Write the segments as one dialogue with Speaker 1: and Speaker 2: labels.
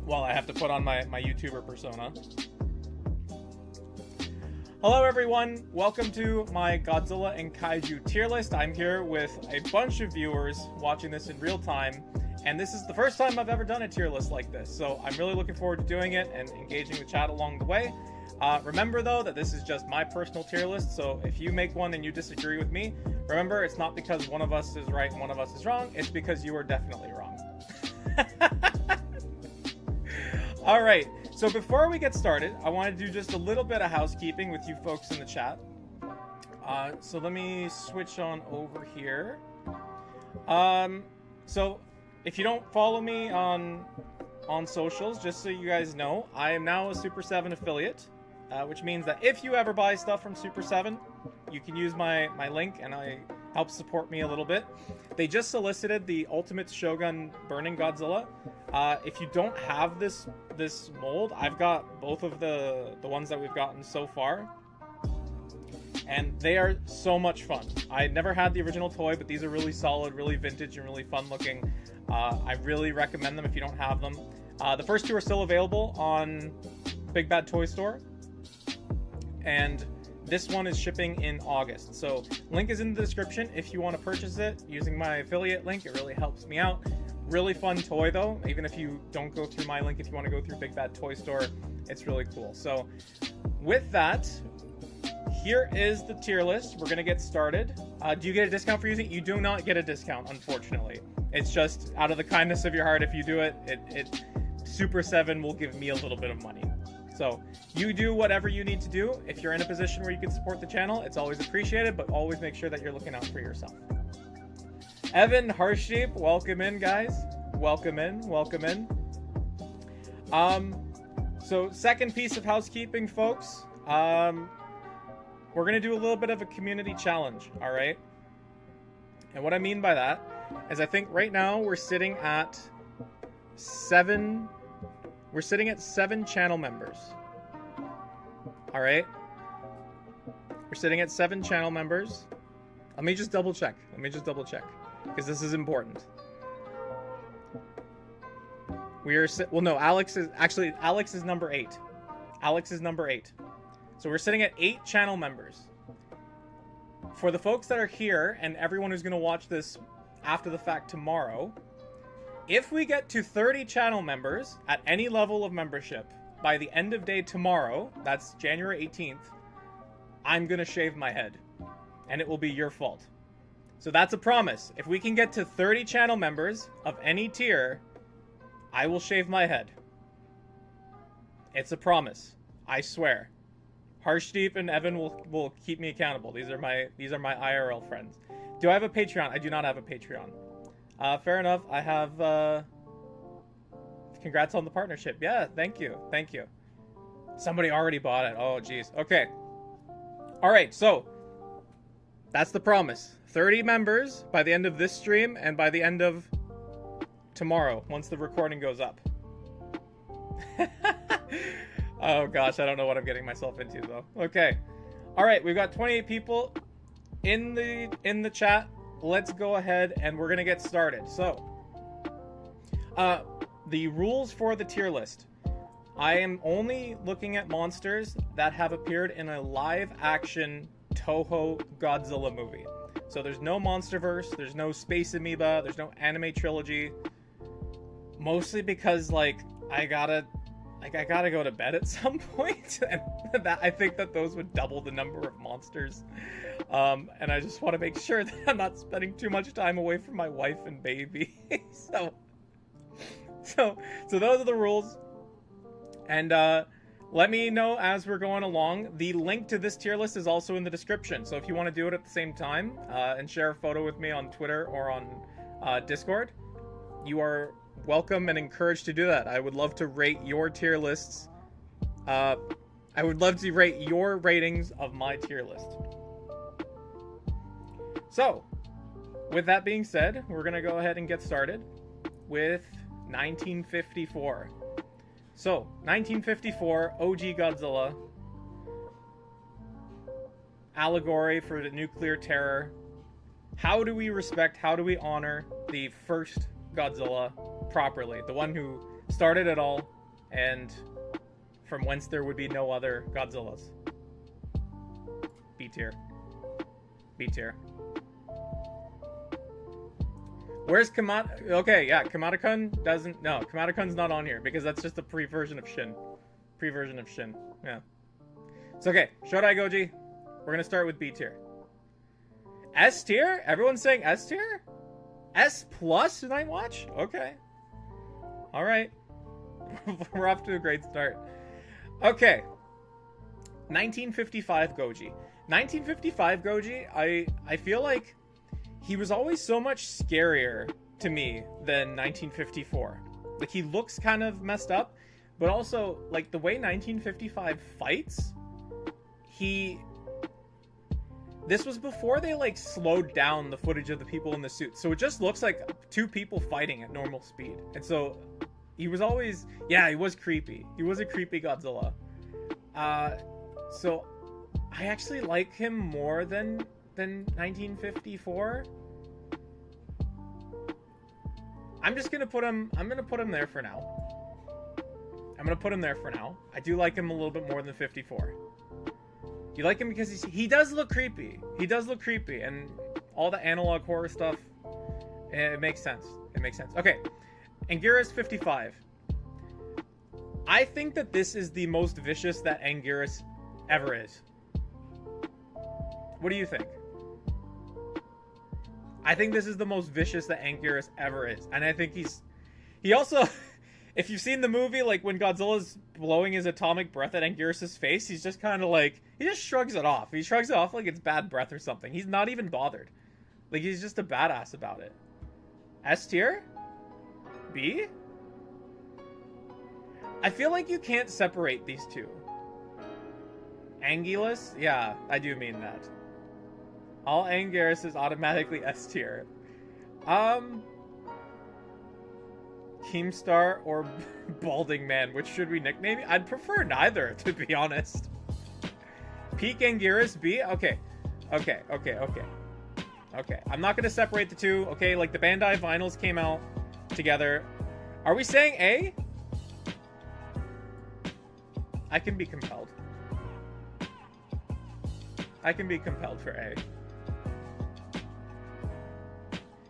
Speaker 1: Well, I have to put on my YouTuber persona. Hello everyone, welcome to my Godzilla and Kaiju tier list. I'm here with a bunch of viewers watching this in real time, and this is the first time I've ever done a tier list like this, so I'm really looking forward to doing it and engaging the chat along the way. Remember though that this is just my personal tier list, so if you make one and you disagree with me, remember it's not because one of us is right and one of us is wrong, it's because you are definitely wrong. Alright, so before we get started, I want to do just a little bit of housekeeping with you folks in the chat. So let me switch on over here. So if you don't follow me on socials, just so you guys know, I am now a Super 7 affiliate, which means that if you ever buy stuff from Super 7, you can use my link and it helps support me a little bit. They just solicited the Ultimate Shogun Burning Godzilla. If you don't have this mold, I've got both of the ones that we've gotten so far, and they are so much fun. I never had the original toy, but these are really solid, really vintage, and really fun looking. I really recommend them if you don't have them. The first two are still available on Big Bad Toy Store, and this one is shipping in August. So link is in the description if you want to purchase it using my affiliate link. It really helps me out. Really fun toy though, even if you don't go through my link. If you want to go through Big Bad Toy Store, it's really cool. So with that, here is the tier list. We're gonna get started. Do you get a discount for using it? You do not get a discount, unfortunately. It's just out of the kindness of your heart. If you do it, Super 7 will give me a little bit of money. So you do whatever you need to do. If you're in a position where you can support the channel, it's always appreciated, but always make sure that you're looking out for yourself. Evan, Harshdeep, welcome in, guys. Welcome in, welcome in. So second piece of housekeeping, folks. We're gonna do a little bit of a community challenge, all right? And what I mean by that is I think right now we're sitting at 7 channel members. All right? We're sitting at 7 channel members. Let me just double check. Because this is important. Well, no, Alex is number 8. Alex is number 8. So we're sitting at 8 channel members. For the folks that are here and everyone who's going to watch this after the fact tomorrow, if we get to 30 channel members at any level of membership by the end of day tomorrow, that's January 18th, I'm going to shave my head. And it will be your fault. So that's a promise. If we can get to 30 channel members of any tier, I will shave my head. It's a promise. I swear. Harshdeep and Evan will keep me accountable. These are my IRL friends. Do I have a Patreon? I do not have a Patreon. Fair enough. I have, congrats on the partnership. Yeah, thank you. Somebody already bought it. Oh, geez. Okay. Alright, so, that's the promise. 30 members by the end of this stream, and by the end of tomorrow, once the recording goes up. Oh gosh, I don't know what I'm getting myself into, though. Okay. Alright, we've got 28 people in the chat. Let's go ahead and we're gonna get started. So, the rules for the tier list. I am only looking at monsters that have appeared in a live-action Toho Godzilla movie. So there's no Monsterverse, there's no Space Amoeba, there's no anime trilogy. Mostly because, like, I gotta go to bed at some point, and I think that those would double the number of monsters. And I just want to make sure that I'm not spending too much time away from my wife and baby. So those are the rules. And let me know as we're going along. The link to this tier list is also in the description. So if you want to do it at the same time and share a photo with me on Twitter or on Discord, you are welcome and encouraged to do that. I would love to rate your tier lists. I would love to rate your ratings of my tier list. So, with that being said, we're going to go ahead and get started with 1954. So, 1954, OG Godzilla. Allegory for the nuclear terror. How do we respect, how do we honor the first Godzilla properly? The one who started it all, and from whence there would be no other Godzillas. B tier. B tier. Where's Kamada? Okay, yeah, Kamada-kun doesn't... No, Kamada-kun's not on here, because that's just a pre-version of Shin. Pre-version of Shin, yeah. So, okay, Shodai Goji, we're gonna start with B tier. S tier? Everyone's saying S tier? S plus Night Watch? Okay. Alright. We're off to a great start. Okay. 1955 Goji. 1955 Goji, I feel like he was always so much scarier to me than 1954. Like, he looks kind of messed up, but also, like, the way 1955 fights, this was before they, like, slowed down the footage of the people in the suits. So it just looks like two people fighting at normal speed. And so he was always... Yeah, he was creepy. He was a creepy Godzilla. So I actually like him more than 1954. I'm just gonna put him... I'm gonna put him there for now. I'm gonna put him there for now. I do like him a little bit more than 54. You like him because he does look creepy. He does look creepy, and all the analog horror stuff, it makes sense. It makes sense. Okay, Anguirus 55. I think that this is the most vicious that Anguirus ever is. What do you think? I think this is the most vicious that Anguirus ever is, and I think he also... If you've seen the movie, like, when Godzilla's blowing his atomic breath at Anguirus' face, he's just kind of like... He just shrugs it off. He shrugs it off like it's bad breath or something. He's not even bothered. Like, he's just a badass about it. S tier? B? I feel like you can't separate these two. Anguirus? Yeah, I do mean that. All Anguirus is automatically S tier. Keemstar or Balding Man, which should we nickname? I'd prefer neither, to be honest. Peak Anguirus B? Okay. Okay. I'm not gonna separate the two, okay? Like, the Bandai vinyls came out together. Are we saying A? I can be compelled. I can be compelled for A.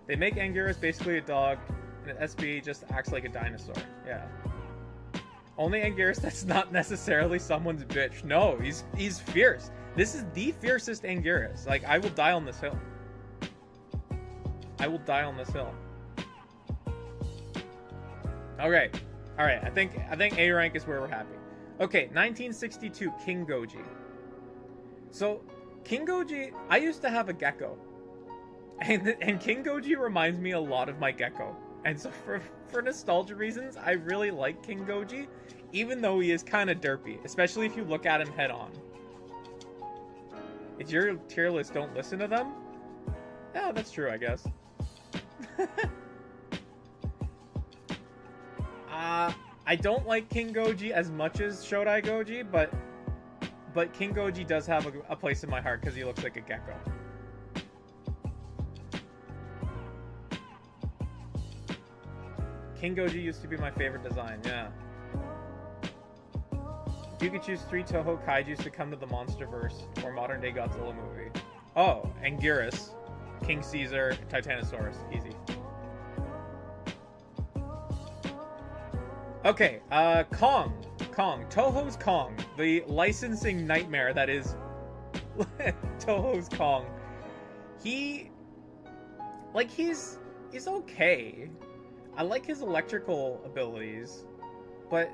Speaker 1: They make Anguirus basically a dog, and SB just acts like a dinosaur. Yeah. Only Anguirus that's not necessarily someone's bitch. No, he's fierce. This is the fiercest Anguirus. Like, I will die on this hill. I will die on this hill. Okay. Alright, I think A rank is where we're happy. Okay, 1962 King Goji. So, King Goji, I used to have a gecko. And King Goji reminds me a lot of my gecko. And so for nostalgia reasons, I really like King Goji, even though he is kind of derpy, especially if you look at him head on. It's your tier list, don't listen to them? Yeah, that's true, I guess. I don't like King Goji as much as Shodai Goji, but King Goji does have a place in my heart because he looks like a gecko. King Goji used to be my favorite design, yeah. If you could choose 3 Toho Kaijus to come to the Monsterverse or modern day Godzilla movie. Oh, Anguirus, King Caesar, Titanosaurus. Easy. Okay, Kong. Toho's Kong. The licensing nightmare that is Toho's Kong. He's okay. I like his electrical abilities, but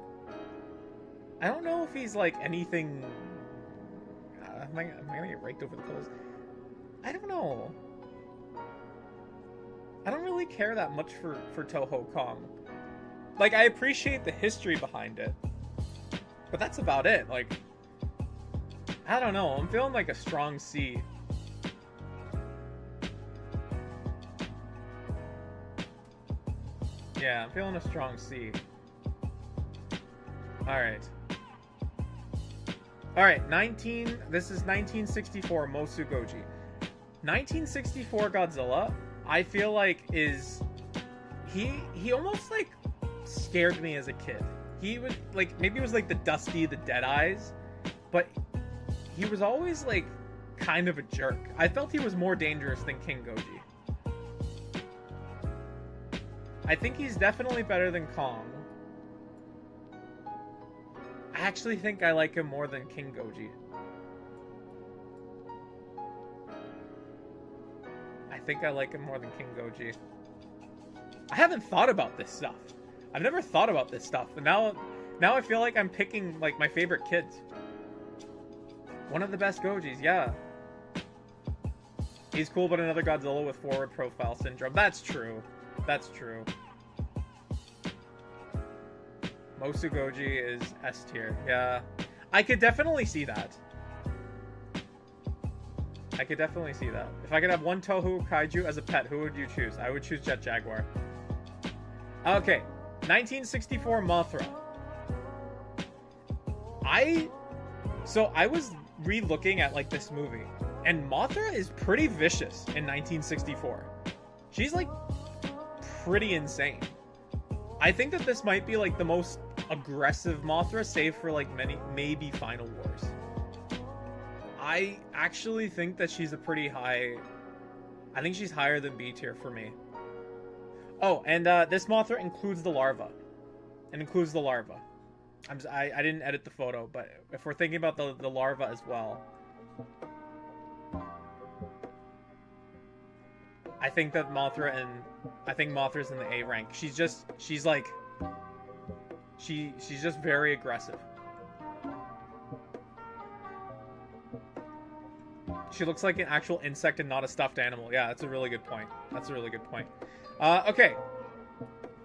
Speaker 1: I don't know if he's like anything... am I gonna get raked over the coals? I don't know. I don't really care that much for Toho Kong. Like, I appreciate the history behind it, but that's about it. Like, I don't know. I'm feeling like a strong C. Yeah, I'm feeling a strong C. Alright. Alright, this is 1964 Mosu Goji. 1964 Godzilla, I feel like he almost like scared me as a kid. he was like, maybe it was like the Dusty, the Dead Eyes, but he was always like kind of a jerk. I felt he was more dangerous than King Goji. I think he's definitely better than Kong. I actually think I like him more than King Goji. I think I like him more than King Goji. I haven't thought about this stuff. I've never thought about this stuff, but now I feel like I'm picking like my favorite kids. One of the best Gojis, yeah. He's cool, but another Godzilla with forward profile syndrome. That's true. That's true. Mosu Goji is S tier. Yeah. I could definitely see that. I could definitely see that. If I could have one Toho Kaiju as a pet, who would you choose? I would choose Jet Jaguar. Okay. 1964 Mothra. I was re-looking at like this movie, and Mothra is pretty vicious in 1964. She's like pretty insane. I think that this might be like the most aggressive Mothra, save for like maybe Final Wars. I actually think that she's a pretty high. I think she's higher than B tier for me. Oh, and this Mothra includes the larva. It includes the larva. I didn't edit the photo, but if we're thinking about the larva as well, I think that Mothra's in the A rank. She's just very aggressive. She looks like an actual insect and not a stuffed animal. Yeah, that's a really good point. That's a really good point. Okay.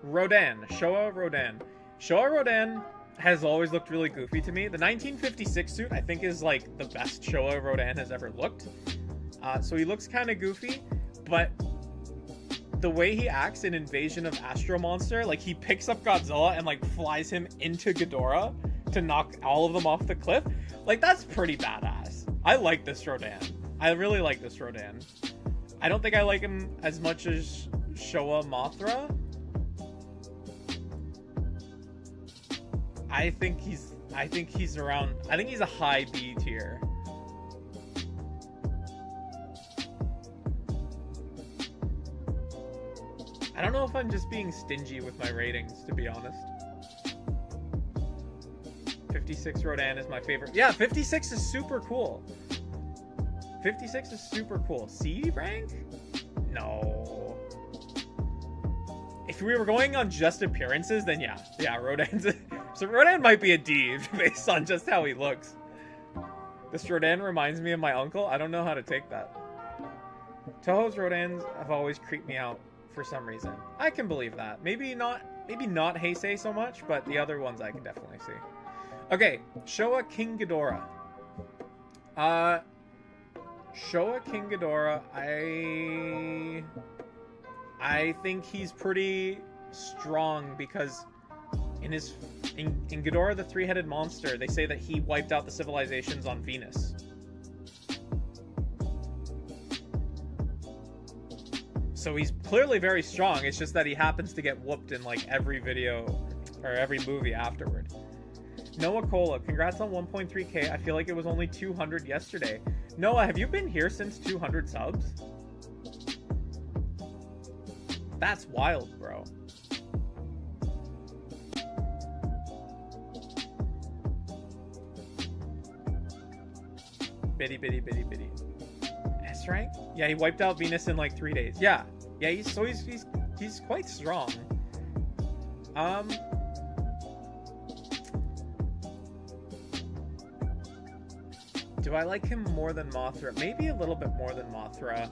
Speaker 1: Rodan. Showa Rodan. Showa Rodan has always looked really goofy to me. The 1956 suit, I think, is like the best Showa Rodan has ever looked. So he looks kind of goofy, but the way he acts in Invasion of Astro Monster, like he picks up Godzilla and like flies him into Ghidorah to knock all of them off the cliff, like that's pretty badass. I like this Rodan. I really like this Rodan. I don't think I like him as much as Showa Mothra. I think he's a high B tier. I don't know if I'm just being stingy with my ratings, to be honest. 56 Rodan is my favorite. Yeah, 56 is super cool. 56 is super cool. C rank? No. If we were going on just appearances, then yeah, Rodan's. So Rodan might be a D based on just how he looks. This Rodan reminds me of my uncle. I don't know how to take that. Toho's Rodans have always creeped me out for some reason. I can believe that. Maybe not Heisei so much, but the other ones I can definitely see. Okay, Showa King Ghidorah. Showa King Ghidorah, I think he's pretty strong because in Ghidorah the Three-Headed Monster, they say that he wiped out the civilizations on Venus. So he's clearly very strong. It's just that he happens to get whooped in like every video or every movie afterward. Noah Cola, congrats on 1.3k. I feel like it was only 200 yesterday. Noah, have you been here since 200 subs? That's wild, bro. Bitty. S rank? Yeah, he wiped out Venus in like 3 days. Yeah, he's quite strong. Do I like him more than Mothra? Maybe a little bit more than Mothra.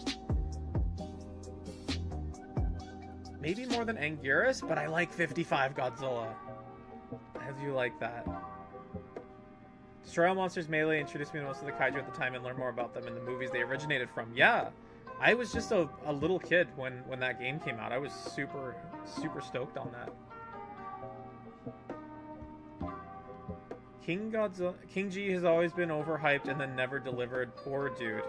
Speaker 1: Maybe more than Anguirus, but I like 55 Godzilla. How do you like that? Destroy All Monsters Melee introduced me to most of the kaiju at the time and learned more about them in the movies they originated from. Yeah, I was just a little kid when that game came out. I was super stoked on that. King G has always been overhyped and then never delivered. Poor dude.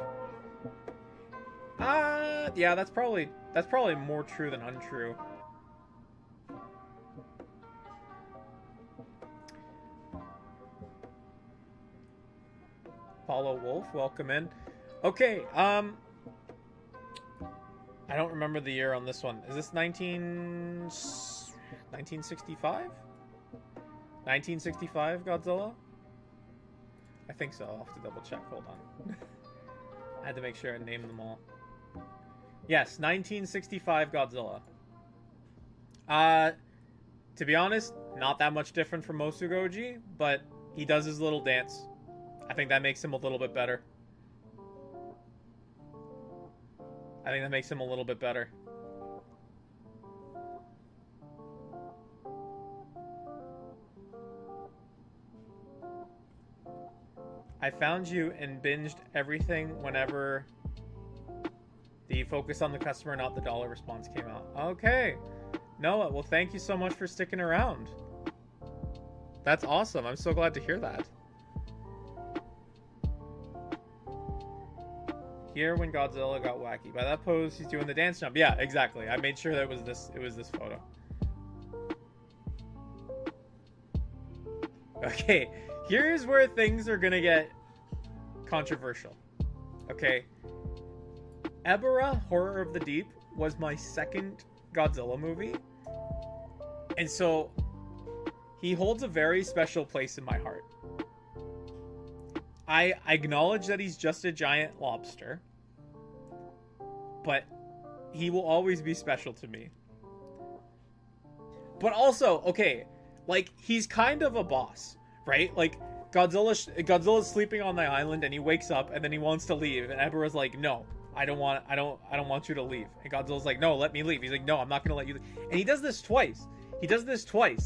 Speaker 1: Yeah, that's probably more true than untrue. Paulo Wolf, welcome in. Okay, I don't remember the year on this one. Is this 1965? 1965 Godzilla? I think so. I'll have to double check. Hold on. I had to make sure I named them all. Yes, 1965 Godzilla. To be honest, not that much different from Mosugoji, but he does his little dance. I think that makes him a little bit better. I found you and binged everything whenever the focus on the customer, not the dollar response came out. Okay. Noah, well, thank you so much for sticking around. That's awesome. I'm so glad to hear that. Here when Godzilla got wacky. By that pose, he's doing the dance jump. Yeah, exactly. I made sure that it was this photo. Okay, here's where things are gonna get controversial. Okay. Ebirah, Horror of the Deep was my second Godzilla movie. And so he holds a very special place in my heart. I acknowledge that he's just a giant lobster, but he will always be special to me. But also, okay, like, he's kind of a boss, right? Like, Godzilla's sleeping on the island and he wakes up and then he wants to leave, and Ebirah's like, no, I don't want you to leave. And Godzilla's like, no, let me leave. He's like, no, I'm not gonna let you leave. And he does this twice.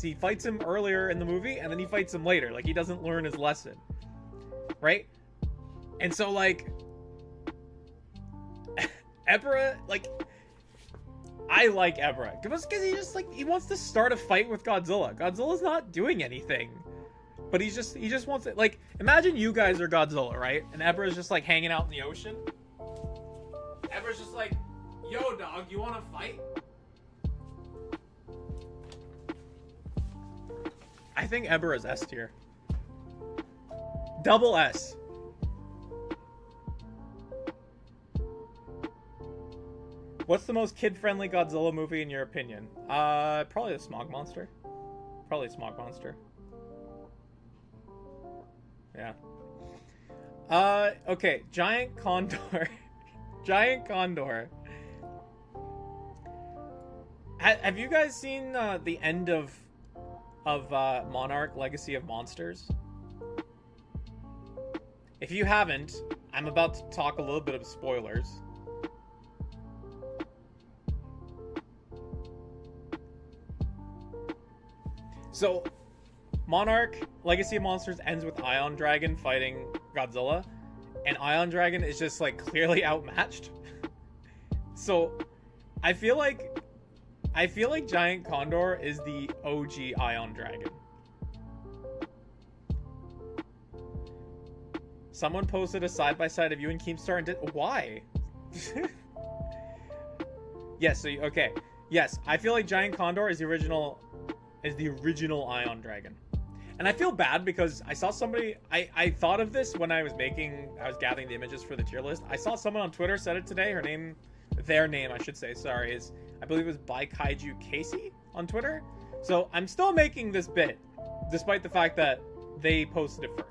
Speaker 1: He fights him earlier in the movie, and then he fights him later. Like, he doesn't learn his lesson. Right? And so, like, Ebirah, like, I like Ebirah. Because he just, like, he wants to start a fight with Godzilla. Godzilla's not doing anything. But he just wants it. Like, imagine you guys are Godzilla, right? And Ebirah's just, like, hanging out in the ocean. Ebirah's just like, yo, dog, you want to fight? I think Ebirah's S tier. Double S. What's the most kid-friendly Godzilla movie in your opinion? Probably the Smog Monster. Yeah. Okay, Giant Condor. Giant Condor. Have you guys seen the end of Monarch Legacy of Monsters? If you haven't, I'm about to talk a little bit of spoilers. So, Monarch Legacy of Monsters ends with Ion Dragon fighting Godzilla, and Ion Dragon is just, like, clearly outmatched. So, I feel like Giant Condor is the OG Ion Dragon. Someone posted a side-by-side of you and Keemstar and did... Why? Yes, so, okay. Yes, I feel like Giant Condor is the original Ion Dragon. And I feel bad because I saw somebody... I thought of this when I was gathering the images for the tier list. I saw someone on Twitter said it today. Their name, I should say, sorry, is... I believe it was by Kaiju on Twitter. So I'm still making this bit, despite the fact that they posted it first.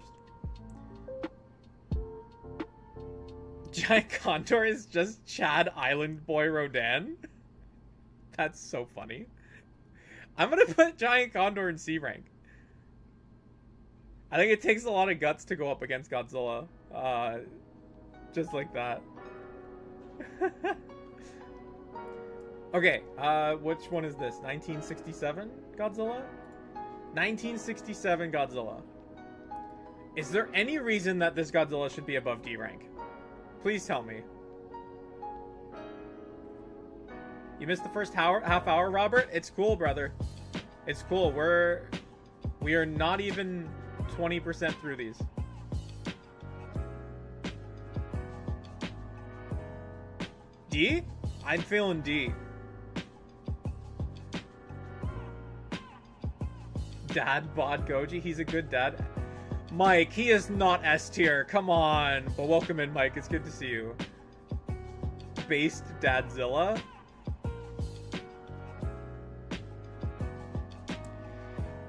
Speaker 1: Giant Condor is just Chad Island Boy Rodan. That's so funny. I'm gonna put Giant Condor in C rank. I think it takes a lot of guts to go up against Godzilla. Just like that. Okay, which one is this? 1967 Godzilla? 1967 Godzilla. Is there any reason that this Godzilla should be above D rank? Please tell me. You missed the first half hour, Robert? It's cool, brother. It's cool. We are not even 20% through these. D? I'm feeling D. Dad bod Goji. He's a good dad. Mike, he is not S tier. Come on. But welcome in, Mike. It's good to see you. Based Dadzilla.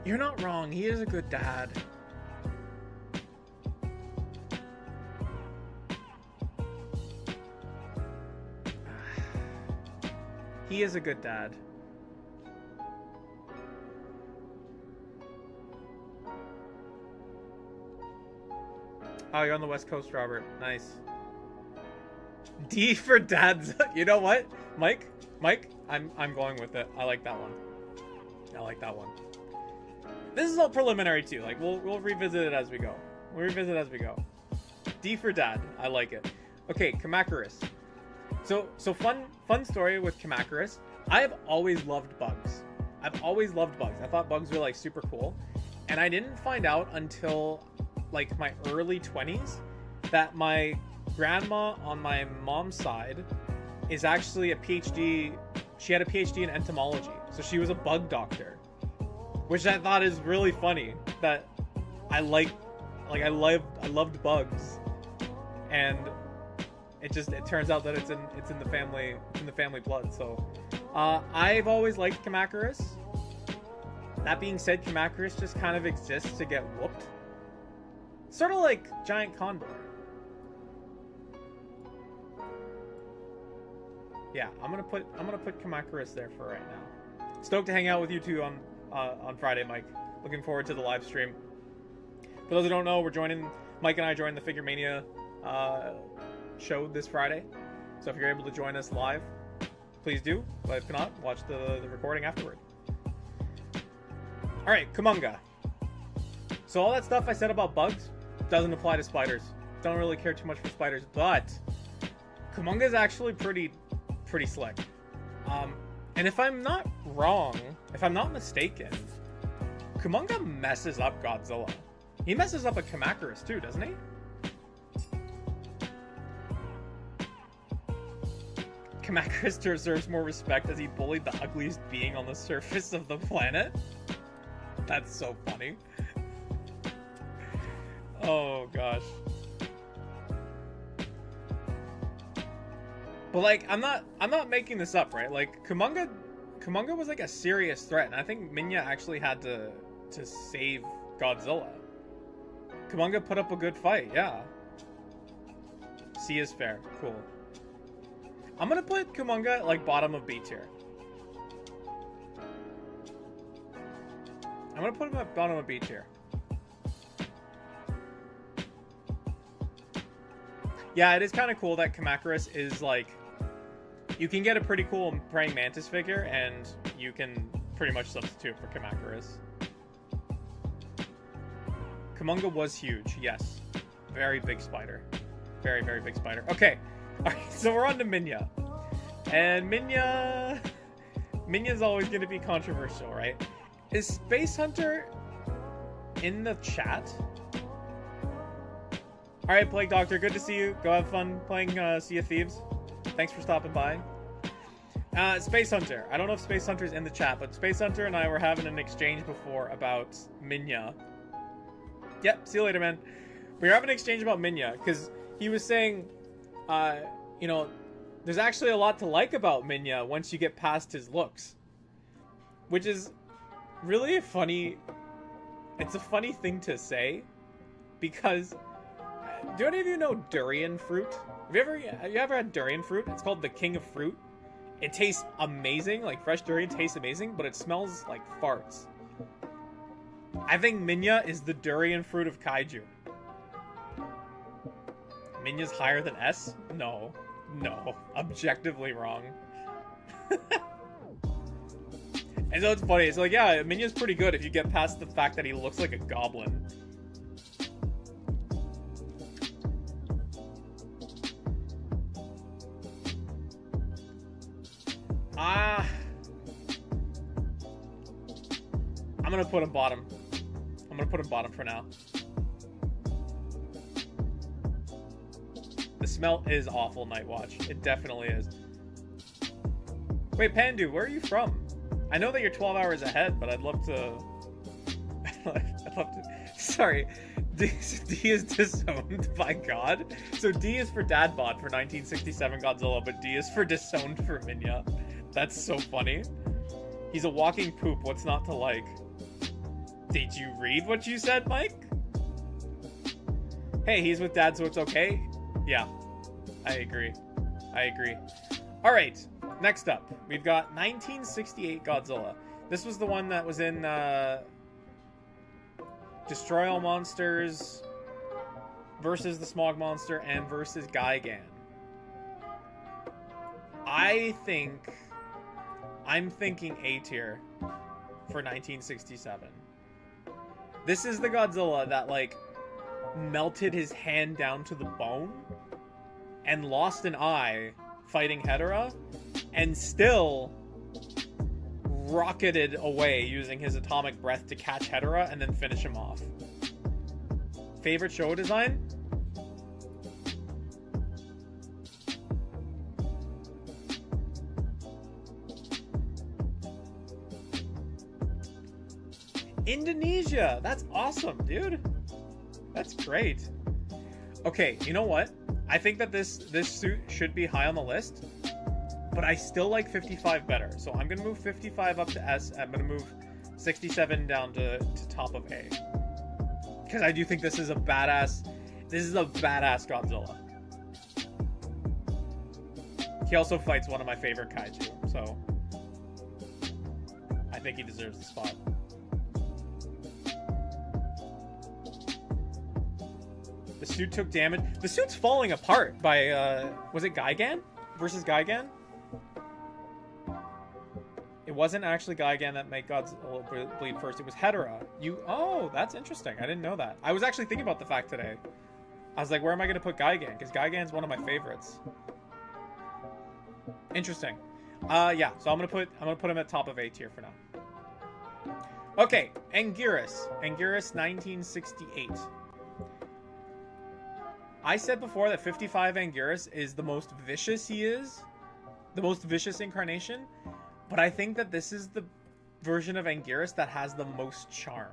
Speaker 1: You're not wrong. He is a good dad. He is a good dad. Oh, you're on the West Coast, Robert. Nice. D for dads. You know what, Mike? I'm going with it. I like that one. I like that one. This is all preliminary too. Like we'll revisit it as we go. We'll revisit it as we go. D for dad. I like it. Okay, Kamakurus. So fun story with Kamakurus. I've always loved bugs. I've always loved bugs. I thought bugs were like super cool, and I didn't find out until like my early 20s that my grandma on my mom's side is actually a PhD. She had a PhD in entomology, so she was a bug doctor, which I thought is really funny. That I loved bugs, and it turns out that it's in the family blood. So I've always liked Kamakurus. That being said, Kamakurus just kind of exists to get whooped. Sort of like giant condor. Yeah, I'm gonna put Kamakurus there for right now. Stoked to hang out with you two on Friday, Mike. Looking forward to the live stream. For those who don't know, Mike and I joined the Figure Mania show this Friday. So if you're able to join us live, please do. But if not, watch the recording afterward. Alright, Kumonga. So all that stuff I said about bugs doesn't apply to spiders. Don't really care too much for spiders, but Kumonga is actually pretty slick. And if I'm not wrong, if I'm not mistaken, Kumonga messes up Godzilla. He messes up a Kamakurus too, doesn't he? Kamakurus deserves more respect as he bullied the ugliest being on the surface of the planet. That's so funny. Oh gosh. But like, I'm not making this up, right? Like Kumonga was like a serious threat, and I think Minya actually had to save Godzilla. Kumonga put up a good fight, yeah. C is fair, cool. I'm gonna put Kumonga like bottom of B tier. I'm gonna put him at bottom of B tier. Yeah, it is kind of cool that Kamakurus is like, you can get a pretty cool praying mantis figure, and you can pretty much substitute for Kamakurus. Kumonga was huge, yes. Very big spider. Very, very big spider. Okay, alright, so we're on to Minya. And Minya's always going to be controversial, right? Is Space Hunter in the chat? Alright, Plague Doctor, good to see you. Go have fun playing Sea of Thieves. Thanks for stopping by. Space Hunter. I don't know if Space Hunter's in the chat, but Space Hunter and I were having an exchange before about Minya. Yep, see you later, man. We were having an exchange about Minya, because he was saying, you know, there's actually a lot to like about Minya once you get past his looks. Which is really a funny thing to say, because do any of you know durian fruit? Have you ever had durian fruit? It's called the king of fruit. It tastes amazing, like fresh durian tastes amazing, but it smells like farts. I think Minya is the durian fruit of Kaiju. Minya's higher than S? No, objectively wrong. And so it's funny, it's like, yeah, Minya's pretty good if you get past the fact that he looks like a goblin. I'm gonna put him bottom. I'm gonna put him bottom for now. The smell is awful, Nightwatch. It definitely is. Wait, Pandu, where are you from? I know that you're 12 hours ahead, but I'd love to... I'd love to Sorry. D is disowned by God. So D is for Dad Bod for 1967 Godzilla, but D is for disowned for Minya. That's so funny. He's a walking poop. What's not to like? Did you read what you said, Mike? Hey, he's with Dad, so it's okay? Yeah, I agree. I agree. All right, next up, we've got 1968 Godzilla. This was the one that was in Destroy All Monsters versus the Smog Monster and versus Gigan. I'm thinking A tier for 1967. This is the Godzilla that, like, melted his hand down to the bone and lost an eye fighting Hedorah and still rocketed away using his atomic breath to catch Hedorah and then finish him off. Favorite show design? Indonesia! That's awesome, dude! That's great. Okay, you know what? I think that this suit should be high on the list, but I still like 55 better. So I'm going to move 55 up to S. I'm going to move 67 down to top of A. Because I do think this is a badass Godzilla. He also fights one of my favorite kaiju, so I think he deserves the spot. The suit took damage. The suit's falling apart by, was it Gigan versus Gigan? It wasn't actually Gigan that made Godzilla bleed first. It was Hedorah. Oh, that's interesting. I didn't know that. I was actually thinking about the fact today. I was like, where am I going to put Gigan? Because Gigan's one of my favorites. Interesting. Yeah. So I'm gonna put him at top of A tier for now. Okay, Anguirus. Anguirus 1968. I said before that 55 Anguirus is the most vicious he is. The most vicious incarnation. But I think that this is the version of Anguirus that has the most charm.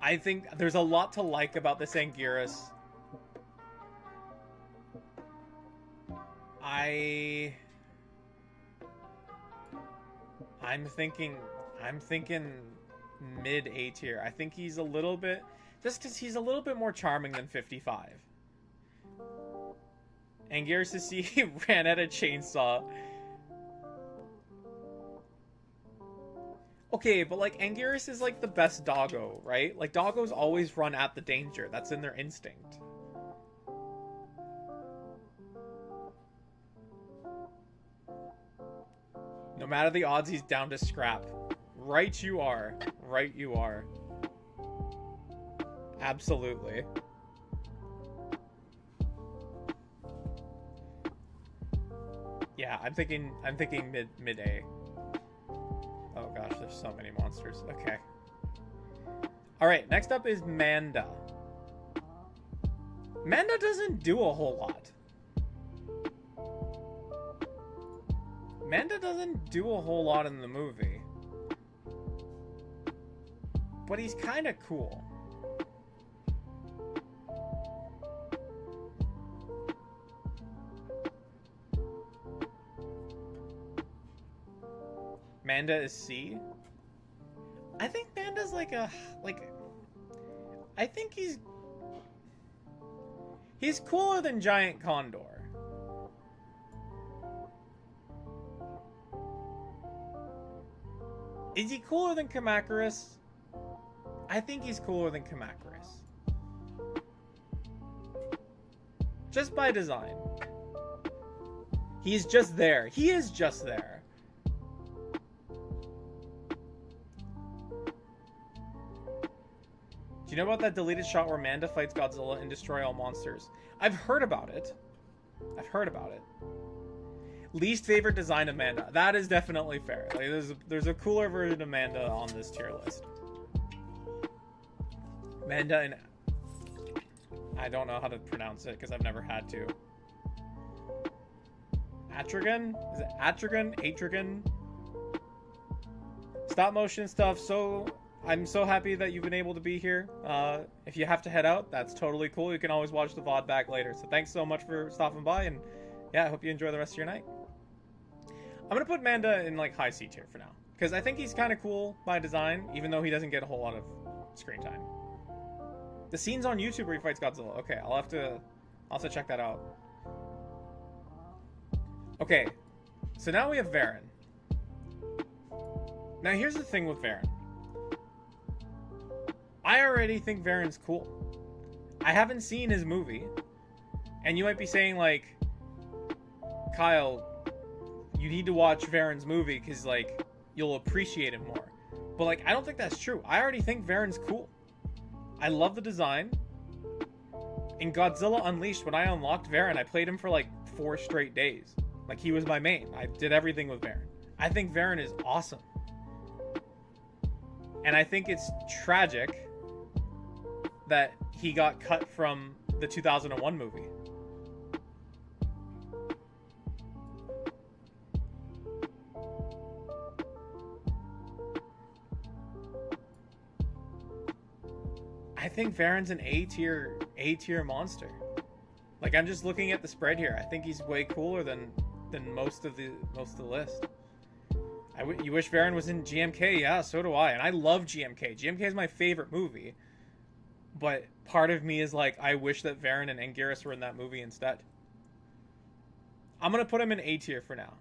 Speaker 1: I think there's a lot to like about this Anguirus. I'm thinking mid A tier. I think he's a little bit, just because he's a little bit more charming than 55. Anguirus to see he ran at a chainsaw. Okay, but like Anguirus is like the best doggo, right? Like doggos always run at the danger. That's in their instinct. No matter the odds, he's down to scrap. Right you are. Right you are. Absolutely. Yeah, I'm thinking mid A. Oh gosh, there's so many monsters. Okay. Alright, next up is Manda. Manda doesn't do a whole lot. Manda doesn't do a whole lot in the movie. But he's kind of cool. Manda is C. I think Manda's like I think he's cooler than Giant Condor. Is he cooler than Kamacuras? I think he's cooler than Kamacuras. Just by design. He's just there. He is just there. Do you know about that deleted shot where Manda fights Godzilla and Destroy All Monsters? I've heard about it. I've heard about it. Least favorite design of Manda. That is definitely fair. Like, there's a cooler version of Manda on this tier list. Manda and... I don't know how to pronounce it because I've never had to. Atrigan? Is it Atrigan? Atrigan? stop motion stuff. So I'm so happy that you've been able to be here. If you have to head out, that's totally cool. You can always watch the VOD back later. So thanks so much for stopping by, and yeah, I hope you enjoy the rest of your night. I'm gonna put Manda in like high C tier for now, because I think he's kind of cool by design, even though he doesn't get a whole lot of screen time. The scene's on YouTube where he fights Godzilla. Okay, I'll have to check that out. Okay, so now we have Varen. Now here's the thing with Varen. I already think Varen's cool. I haven't seen his movie, and you might be saying like, Kyle, you need to watch Varen's movie because like you'll appreciate him more. But like, I don't think that's true. I already think Varen's cool. I love the design. In Godzilla Unleashed, when I unlocked Varen, I played him for like 4 straight days. Like, he was my main. I did everything with Varen. I think Varen is awesome. And I think it's tragic that he got cut from the 2001 movie. I think Varen's an A tier monster. Like, I'm just looking at the spread here. I think he's way cooler than most of the list. You wish Varen was in GMK? Yeah, so do I. And I love GMK. GMK is my favorite movie. But part of me is like, I wish that Varen and Anguirus were in that movie instead. I'm gonna put him in A tier for now.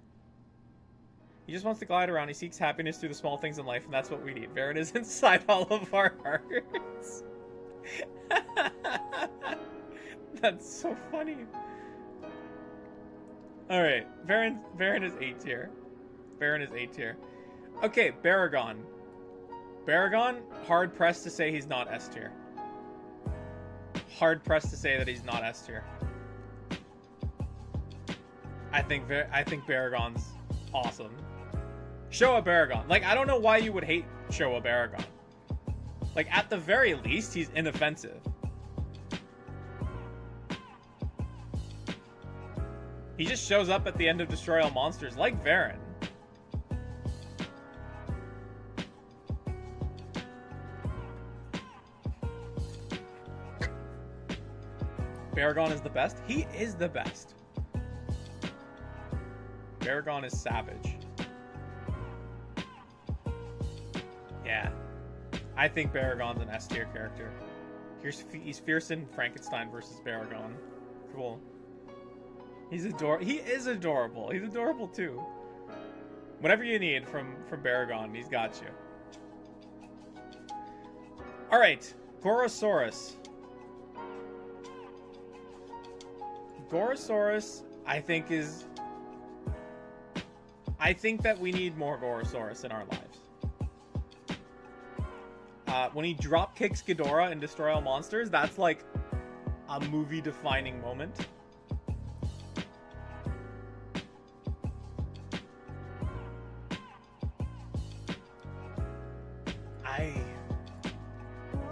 Speaker 1: He just wants to glide around. He seeks happiness through the small things in life, and that's what we need. Varen is inside all of our hearts. That's so funny. Alright, Varen is A tier. Varen is A tier. Okay, Baragon. Baragon, hard pressed to say he's not S tier. Hard pressed to say that he's not S tier. I think Baragon's awesome. Showa Baragon. Like, I don't know why you would hate Showa Baragon. Like, at the very least, he's inoffensive. He just shows up at the end of Destroy All Monsters, like Varen. Baragon is the best? He is the best. Baragon is savage. Yeah. I think Baragon's an S tier character. He's fierce in Frankenstein versus Baragon. Cool. He is adorable. He's adorable too. Whatever you need from Baragon, he's got you. Alright. Gorosaurus. Gorosaurus, I think that we need more Gorosaurus in our lives. When he drop kicks Ghidorah in Destroy All Monsters, that's like a movie-defining moment.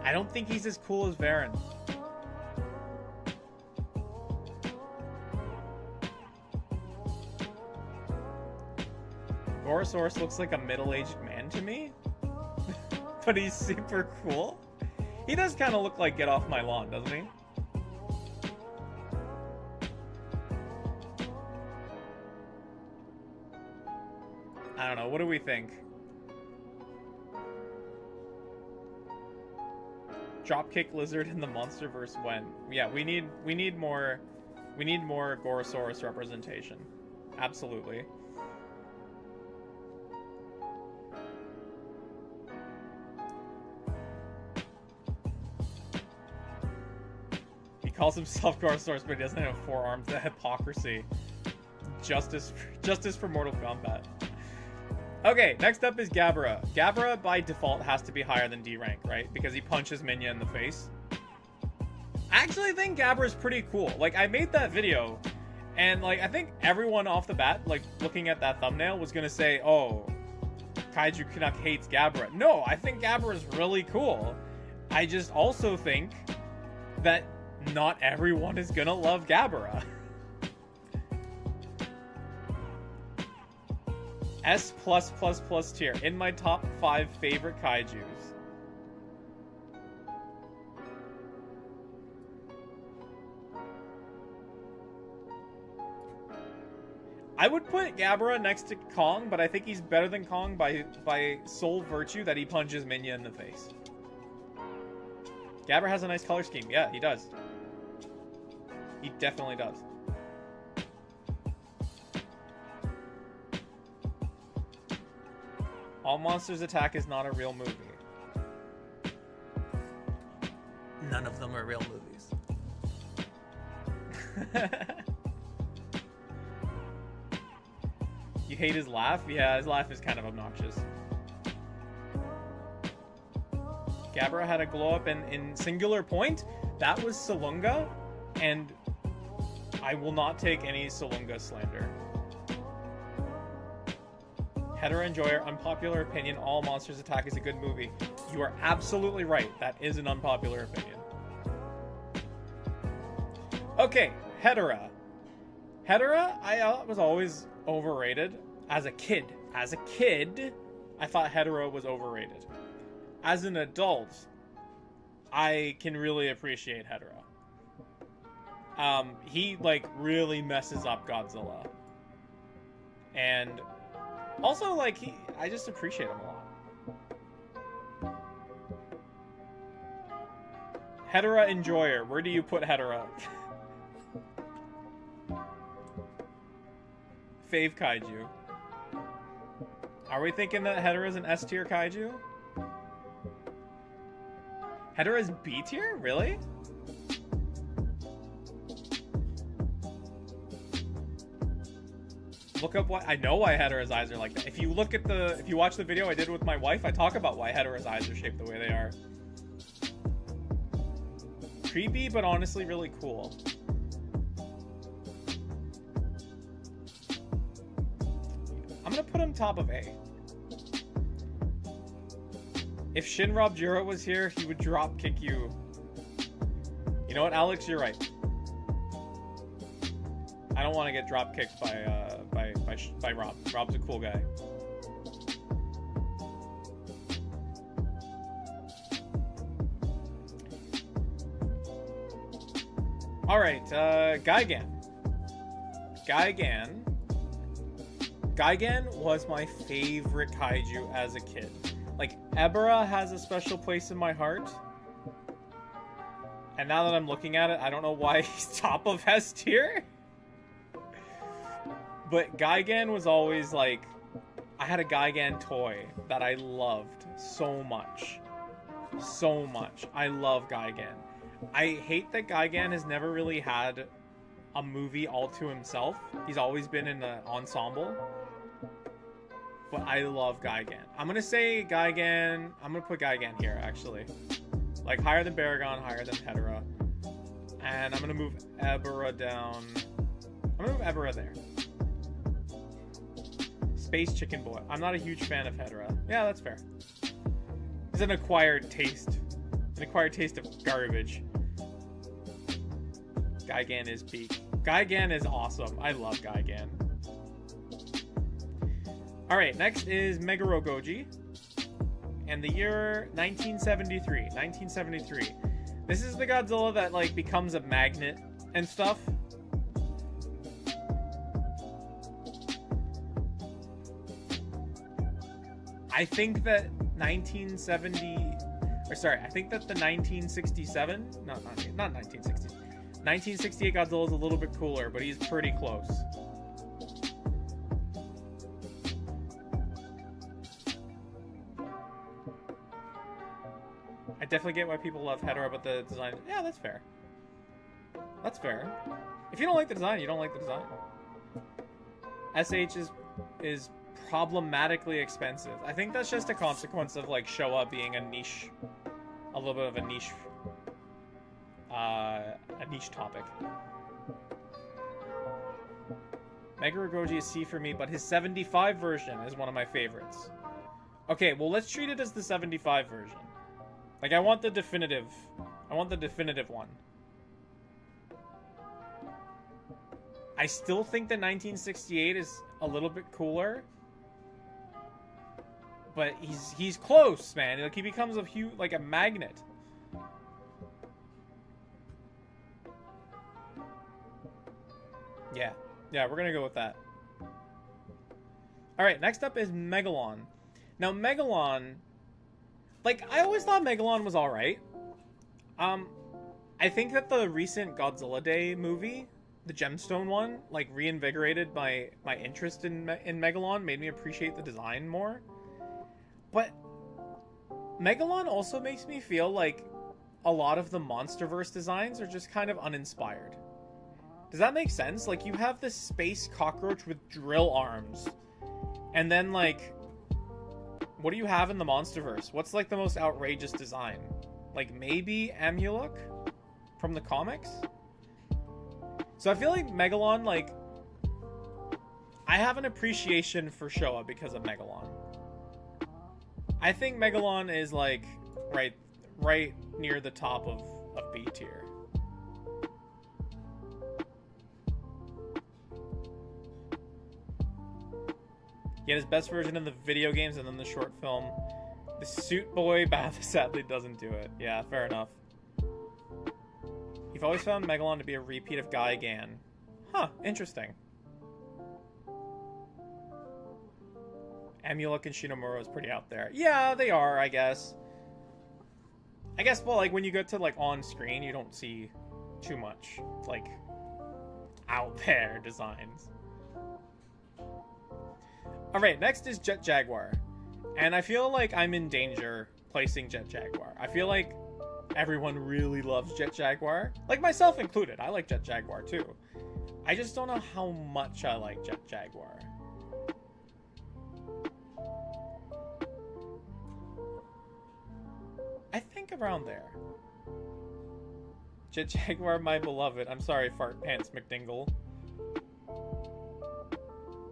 Speaker 1: I don't think he's as cool as Varen. Gorosaurus looks like a middle-aged man to me. But he's super cool. He does kind of look like Get Off My Lawn, doesn't he? I don't know. What do we think? Dropkick Lizard in the Monsterverse when? Yeah, we need more Gorosaurus representation. Absolutely. He calls himself Gorosaurus, but he doesn't have 4 arms. The hypocrisy. Justice for Mortal Kombat. Okay, next up is Gabara. Gabara, by default, has to be higher than D rank, right? Because he punches Minya in the face. I actually think Gabara's pretty cool. Like, I made that video, and, like, I think everyone off the bat, like, looking at that thumbnail was gonna say, oh, KaijuCanuck hates Gabara. No, I think Gabara's really cool. I just also think that not everyone is gonna love Gabara. S plus plus plus tier in my top 5 favorite kaijus. I would put Gabara next to Kong, but I think he's better than Kong by sole virtue that he punches Minya in the face. Gabara has a nice color scheme. Yeah, he does. He definitely does. All Monsters Attack is not a real movie. None of them are real movies. You hate his laugh? Yeah, his laugh is kind of obnoxious. Gabara had a glow up in Singular Point. That was Salunga, and I will not take any Salunga slander. Hedera Enjoyer, unpopular opinion, All Monsters Attack is a good movie. You are absolutely right. That is an unpopular opinion. Okay, Hedera. Hedera, I was always overrated as a kid. As a kid, I thought Hedera was overrated. As an adult, I can really appreciate Hedera. He, like, really messes up Godzilla. And also, like, I just appreciate him a lot. Hedera Enjoyer. Where do you put Hedera? Fave Kaiju. Are we thinking that Hedera is an S tier Kaiju? Hedera is B tier? Really? Look up why. I know why Hedera's eyes are like that. If you watch the video I did with my wife, I talk about why Hedera's eyes are shaped the way they are. Creepy, but honestly really cool. I'm gonna put him top of A. If Shinra Jiro was here, he would drop kick you. You know what, Alex? You're right. I don't want to get drop kicked by Rob. Rob's a cool guy. All right, Gigan. Gigan was my favorite kaiju as a kid. Like, Ebera has a special place in my heart. And now that I'm looking at it, I don't know why he's top of S tier. But Gigan was always like... I had a Gigan toy that I loved so much. So much. I love Gigan. I hate that Gigan has never really had a movie all to himself. He's always been in an ensemble. But I love Gigan. I'm gonna say Gigan. I'm gonna put Gigan here, actually. Like, higher than Baragon, higher than Hedera. And I'm gonna move Ebera down. I'm gonna move Ebera there. Space Chicken Boy. I'm not a huge fan of Hedera. Yeah, that's fair. It's an acquired taste. An acquired taste of garbage. Gigan is peak. Gigan is awesome. I love Gigan. Alright, next is Megarogoji. And the year 1973. 1973. This is the Godzilla that, like, becomes a magnet and stuff. I think that 1970... Or sorry, I think that the 1967... not 1960. 1968 Godzilla is a little bit cooler, but he's pretty close. I definitely get why people love Hedera, but the design... Yeah, that's fair. That's fair. If you don't like the design, you don't like the design. SH is problematically expensive. I think that's just a consequence of, like, Showa being a niche... A little bit of a niche topic. Megarogoji is C for me, but his 75 version is one of my favorites. Okay, well, let's treat it as the 75 version. Like, I want the definitive one. I still think the 1968 is a little bit cooler, but he's close, man. Like, he becomes a huge, like a magnet. Yeah, we're gonna go with that. All right, next up is Megalon. Now, Megalon, like, I always thought Megalon was all right. I think that the recent Godzilla Day movie, the Gemstone one, like, reinvigorated my interest in Megalon, made me appreciate the design more. But Megalon also makes me feel like a lot of the MonsterVerse designs are just kind of uninspired. Does that make sense? Like, you have this space cockroach with drill arms. And then, like, what do you have in the MonsterVerse? What's, like, the most outrageous design? Like, maybe Amuluk from the comics? So I feel like Megalon, like, I have an appreciation for Showa because of Megalon. I think Megalon is, like, right near the top of B tier. He had his best version in the video games and then the short film. The Suit Boy Bath sadly doesn't do it. Yeah, fair enough. You've always found Megalon to be a repeat of Guy Gan. Huh, interesting. Amuluk and Shinomura is pretty out there. Yeah, they are, I guess. Well, like, when you get to, like, on screen, you don't see too much, like, out there designs. Alright, next is Jet Jaguar. And I feel like I'm in danger placing Jet Jaguar. I feel like everyone really loves Jet Jaguar. Like, myself included. I like Jet Jaguar, too. I just don't know how much I like Jet Jaguar. I think around there. Jet Jaguar, my beloved. I'm sorry, Fart Pants McDingle.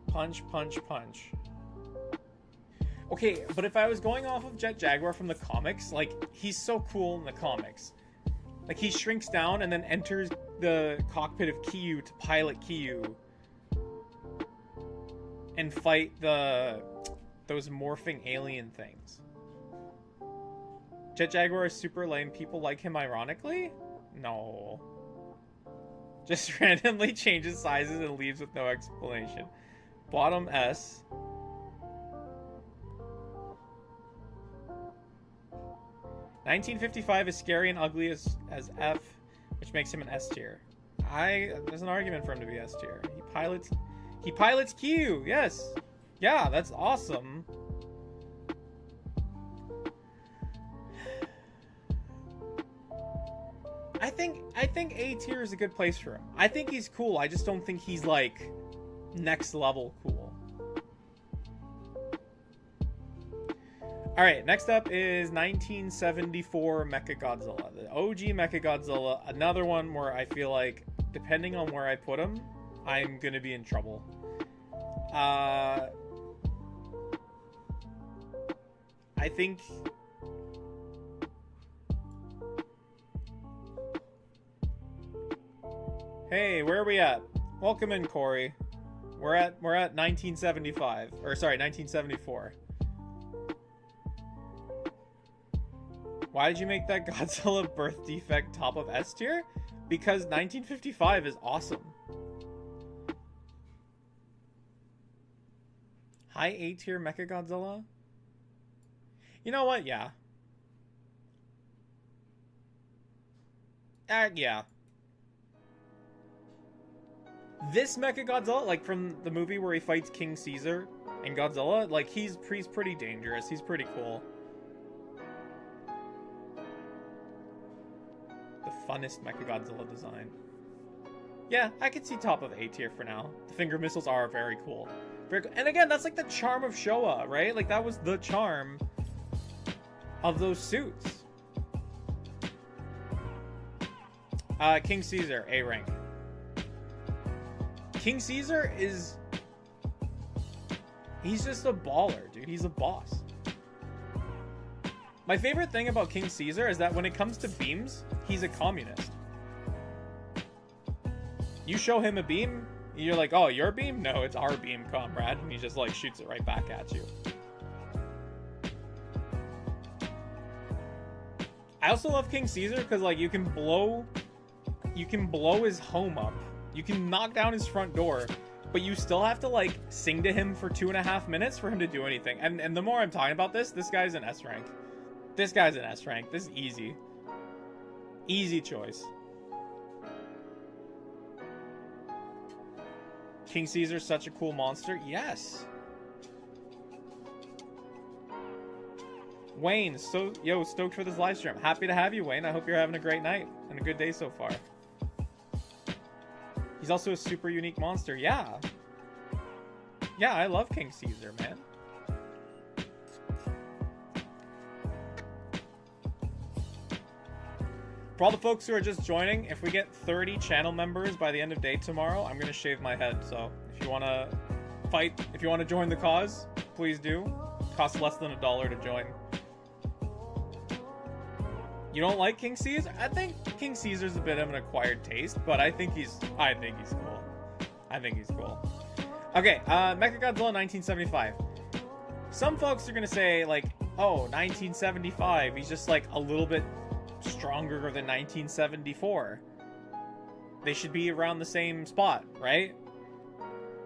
Speaker 1: Punch, punch, punch. Okay, but if I was going off of Jet Jaguar from the comics, like, he's so cool in the comics. Like, he shrinks down and then enters the cockpit of Kiyu to pilot Kiyu and fight those morphing alien things. Jet Jaguar is super lame. People like him ironically? No. Just randomly changes sizes and leaves with no explanation. Bottom S. $1955 is scary and ugly as F, which makes him an S tier. There's an argument for him to be S tier. He pilots Q. Yes. Yeah, that's awesome. I think A tier is a good place for him. I think he's cool. I just don't think he's, like, next level cool. Alright, next up is 1974 Mechagodzilla. The OG Mechagodzilla. Another one where I feel like, depending on where I put him, I'm gonna be in trouble. I think... Hey, where are we at? Welcome in, Corey. We're at 1975. Or sorry, 1974. Why did you make that Godzilla birth defect top of S tier? Because 1955 is awesome. High A tier Mechagodzilla? You know what? Yeah. Yeah. This Mechagodzilla, like from the movie where he fights King Caesar and Godzilla, like he's pretty dangerous. He's pretty cool. The funnest Mechagodzilla design. Yeah, I could see top of A tier for now. The finger missiles are very cool. Very cool. And again, that's like the charm of Showa, right? Like that was the charm of those suits. King Caesar, A rank. King Caesar is... He's just a baller, dude. He's a boss. My favorite thing about King Caesar is that when it comes to beams, he's a communist. You show him a beam, you're like, oh, your beam? No, it's our beam, comrade. And he just, like, shoots it right back at you. I also love King Caesar because, like, you can blow his home up. You can knock down his front door, but you still have to, like, sing to him for 2.5 minutes for him to do anything. And the more I'm talking about this guy's an S rank. This guy's an S rank. This is easy. Easy choice. King Caesar's such a cool monster. Yes. Wayne, stoked for this live stream. Happy to have you, Wayne. I hope you're having a great night and a good day so far. He's also a super unique monster. Yeah. Yeah, I love King Caesar, man. For all the folks who are just joining, if we get 30 channel members by the end of day tomorrow, I'm going to shave my head. So if you want to fight, if you want to join the cause, please do. It costs less than $1 to join. You don't like King Caesar? I think King Caesar's a bit of an acquired taste, but I think he's cool. I think he's cool. Okay, Mechagodzilla 1975. Some folks are gonna say, like, oh, 1975, he's just, like, a little bit stronger than 1974. They should be around the same spot, right?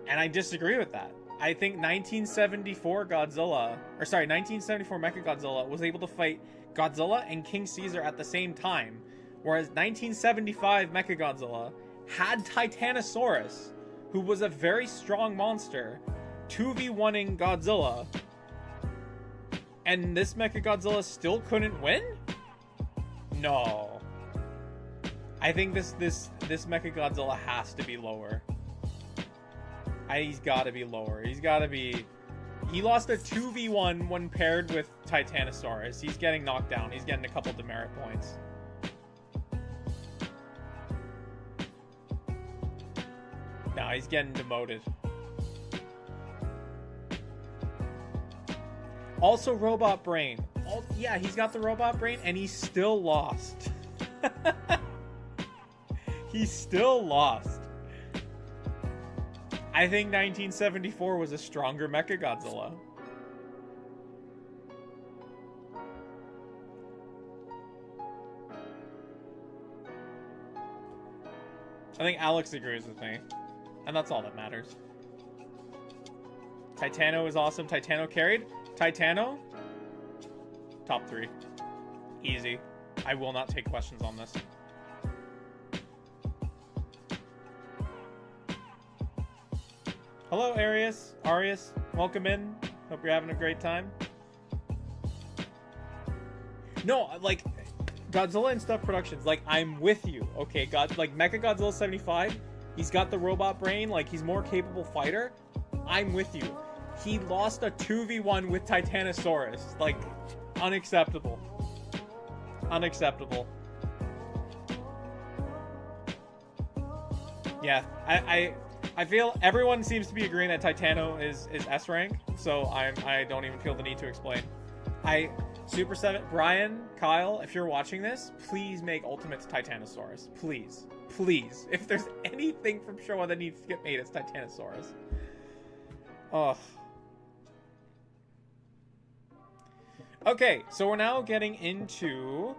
Speaker 1: And I disagree with that. I think 1974 Mechagodzilla was able to fight Godzilla and King Caesar at the same time, whereas 1975 Mechagodzilla had Titanosaurus, who was a very strong monster, 2v1ing Godzilla, and this Mechagodzilla still couldn't win? No. I think this Mechagodzilla has to be lower. He's got to be lower. He's got to be... He lost a 2v1 when paired with Titanosaurus. He's getting knocked down. He's getting a couple demerit points. Nah, he's getting demoted. Also, Robot Brain. Oh, yeah, he's got the Robot Brain, and he's still lost. He's still lost. I think 1974 was a stronger Mechagodzilla. I think Alex agrees with me. And that's all that matters. Titano is awesome. Titano carried. Titano, top 3. Easy. I will not take questions on this. Hello, Arius. Welcome in. Hope you're having a great time. No, like, Godzilla and Stuff Productions, like, I'm with you. Okay, like, Mechagodzilla 75, he's got the Robot Brain, like, he's more capable fighter. I'm with you. He lost a 2v1 with Titanosaurus. Like, unacceptable. Unacceptable. Yeah, I feel everyone seems to be agreeing that Titano is S rank, so I don't even feel the need to explain. Super 7, Brian, Kyle, if you're watching this, please make Ultimate Titanosaurus. Please. Please. If there's anything from Showa that needs to get made, it's Titanosaurus. Ugh. Okay, so we're now getting into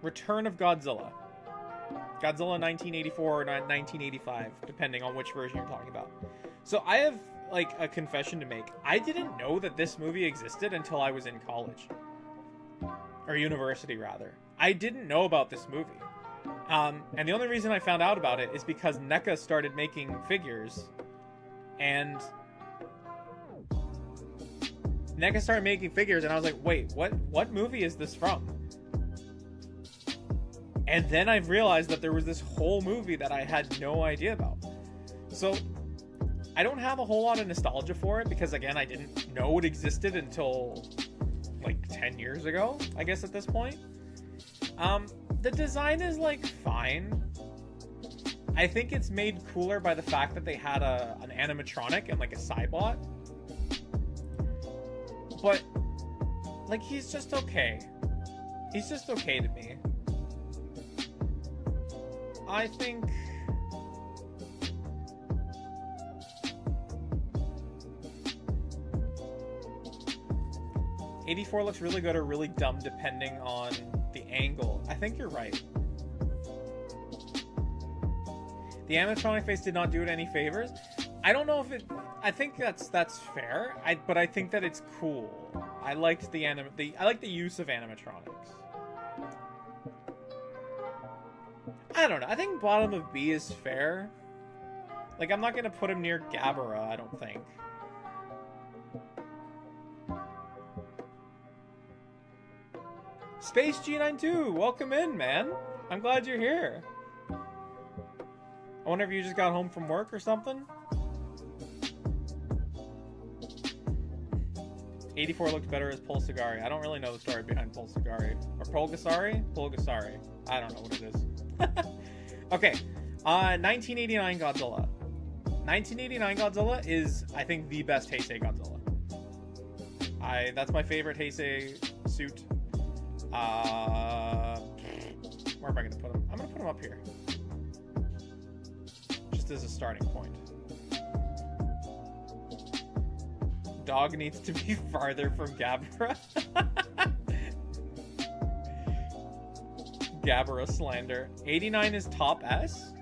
Speaker 1: Return of Godzilla. Godzilla 1984 or 1985, depending on which version you're talking about. So I have, like, a confession to make. I didn't know that this movie existed until I was in college. Or university, rather. I didn't know about this movie. And the only reason I found out about it is because NECA started making figures. And NECA started making figures, and I was like, wait, what movie is this from? And then I've realized that there was this whole movie that I had no idea about. So, I don't have a whole lot of nostalgia for it, because again, I didn't know it existed until, like, 10 years ago, I guess at this point. The design is, like, fine. I think it's made cooler by the fact that they had an animatronic and, like, a Cybot. But, like, he's just okay. He's just okay to me. I think... 84 looks really good or really dumb depending on the angle. I think you're right. The animatronic face did not do it any favors. I don't know if it... I think that's fair. But I think that it's cool. I liked I like the use of animatronics. I don't know. I think bottom of B is fair. Like, I'm not gonna put him near Gabara, I don't think. Space G92, welcome in, man. I'm glad you're here. I wonder if you just got home from work or something. 84 looks better as Pulsagari. I don't really know the story behind Pulsagari. Or Pulgasari? Pulgasari. I don't know what it is. Okay. 1989 Godzilla. 1989 Godzilla is, I think, the best Heisei Godzilla. That's my favorite Heisei suit. Where am I going to put him? I'm going to put him up here. Just as a starting point. Dog needs to be farther from Gabara. Gabara slander. 89 is top S?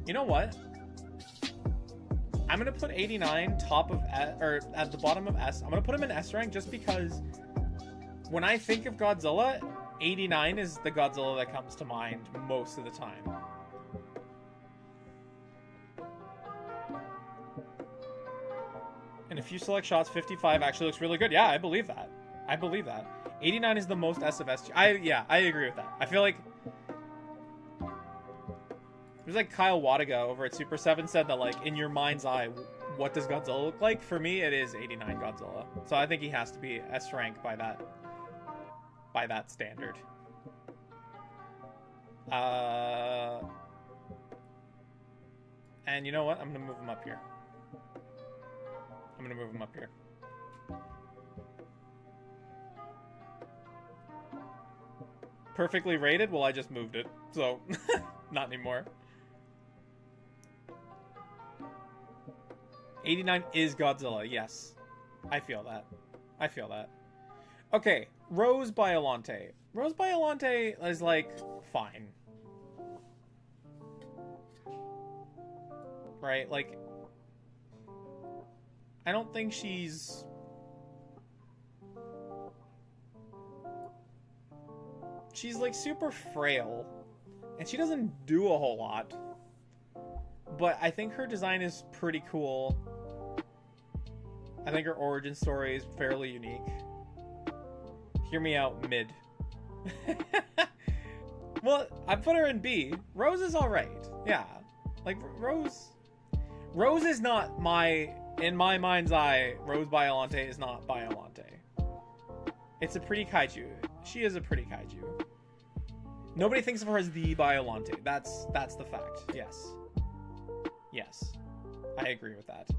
Speaker 1: You know what? I'm gonna put 89 top of S, or at the bottom of S. I'm gonna put him in S rank just because when I think of Godzilla, 89 is the Godzilla that comes to mind most of the time. And if you select shots, 55 actually looks really good. Yeah, I believe that. I believe that. 89 is the most S of S. Yeah, I agree with that. I feel like it was like Kyle Wadaga over at Super 7 said that, like, in your mind's eye, what does Godzilla look like? For me, it is 89 Godzilla. So I think he has to be S rank by that standard. And you know what? I'm gonna move him up here. Perfectly rated? Well, I just moved it. So, not anymore. 89 is Godzilla, yes. I feel that. Okay, Rose Biollante. Rose Biollante is, like, fine. Right? Like, I don't think she's... She's, like, super frail. And she doesn't do a whole lot. But I think her design is pretty cool. I think her origin story is fairly unique. Hear me out, mid. Well, I put her in B. Rose is alright. Yeah. Like, Rose is not my... In my mind's eye, Rose Biollante is not Biollante. It's a pretty kaiju. She is a pretty kaiju. Nobody thinks of her as the Biollante. That's the fact. Yes. Yes. I agree with that.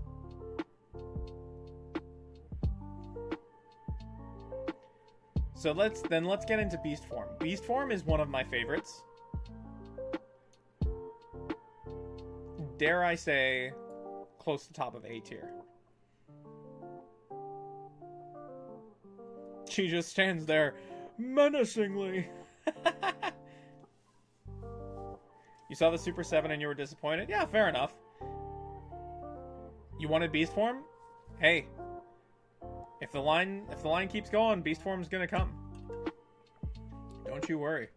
Speaker 1: So let's get into Beast Form. Beast Form is one of my favorites. Dare I say, close to top of A tier. She just stands there menacingly. You saw the Super 7 and you were disappointed? Yeah, fair enough. You wanted Beast Form? Hey. If the line keeps going, Beast Form's gonna come. Don't you worry.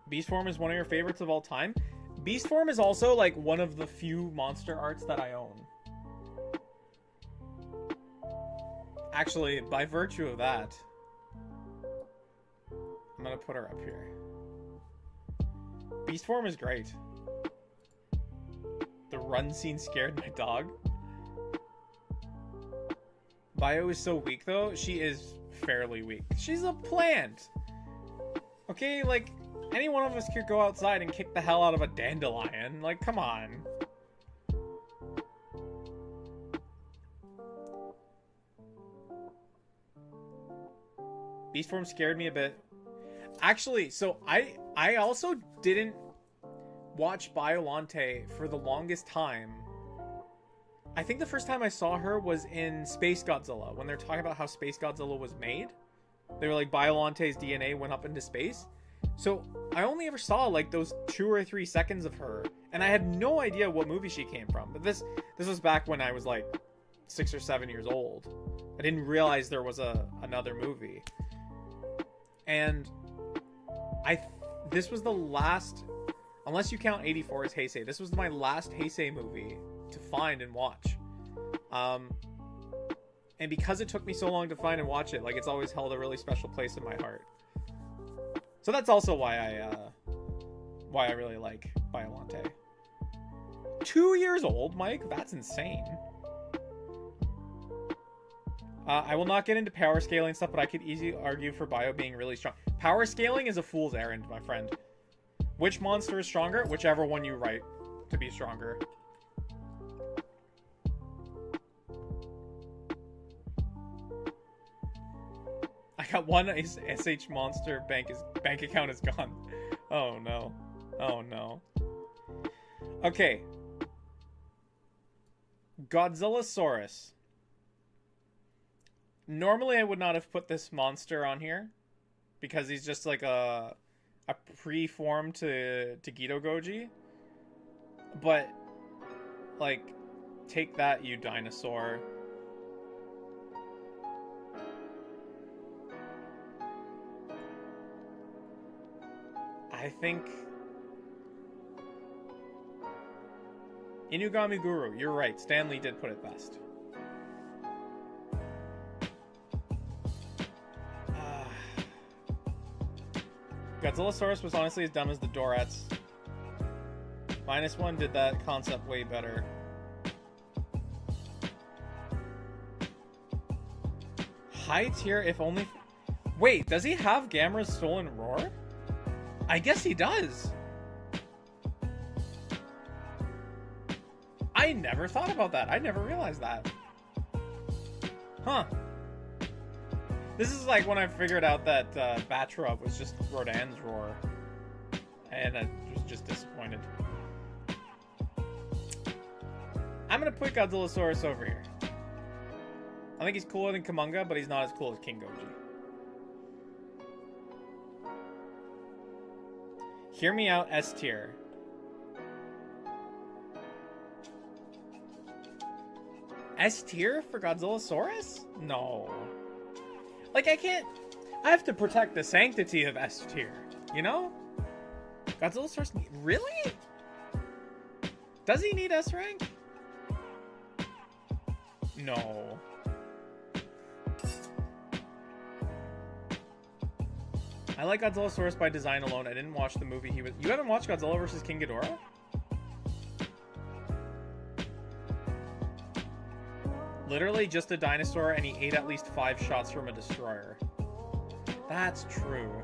Speaker 1: Beast Form is one of your favorites of all time. Beast Form is also, like, one of the few monster arts that I own. Actually, by virtue of that, I'm gonna put her up here. Beast Form is great. The run scene scared my dog. Bio is so weak, though. She is fairly weak. She's a plant. Okay, like, any one of us could go outside and kick the hell out of a dandelion. Like, come on. Beast Form scared me a bit. Actually, so I also didn't watch Biollante for the longest time. I think the first time I saw her was in Space Godzilla, when they're talking about how Space Godzilla was made. They were like, Biollante's DNA went up into space. So I only ever saw like those 2 or 3 seconds of her, and I had no idea what movie she came from. But this was back when I was like 6 or 7 years old. I didn't realize there was another movie. And this was the last, unless you count 84 as Heisei, this was my last Heisei movie to find and watch. And because it took me so long to find and watch it, like, it's always held a really special place in my heart. So that's also why I really like Biollante. 2 years old, Mike? That's insane. I will not get into power scaling stuff, but I could easily argue for Bio being really strong. Power scaling is a fool's errand, my friend. Which monster is stronger? Whichever one you write to be stronger. I got one SH monster bank account is gone. Oh no. Oh no. Okay. Godzillasaurus. Normally I would not have put this monster on here because he's just like a pre-form to Gido Goji. But like, take that, you dinosaur. I think Inugami Guru, you're right. Stan Lee did put it best. Godzillasaurus was honestly as dumb as the Dorats. -1 did that concept way better. High tier if only... Wait, does he have Gamera's stolen roar? I guess he does. I never thought about that. I never realized that. Huh. This is like when I figured out that Batra was just Rodan's roar. And I was just disappointed. I'm gonna put Godzillasaurus over here. I think he's cooler than Kumonga, but he's not as cool as King Goji. Hear me out, S tier. S tier for Godzillasaurus? No. Like, I have to protect the sanctity of S tier, you know? Godzillasaurus, really? Does he need S rank? No. I like Godzillasaurus by design alone. I didn't watch the movie he was... You haven't watched Godzilla vs. King Ghidorah? Literally just a dinosaur, and he ate at least 5 shots from a destroyer. That's true.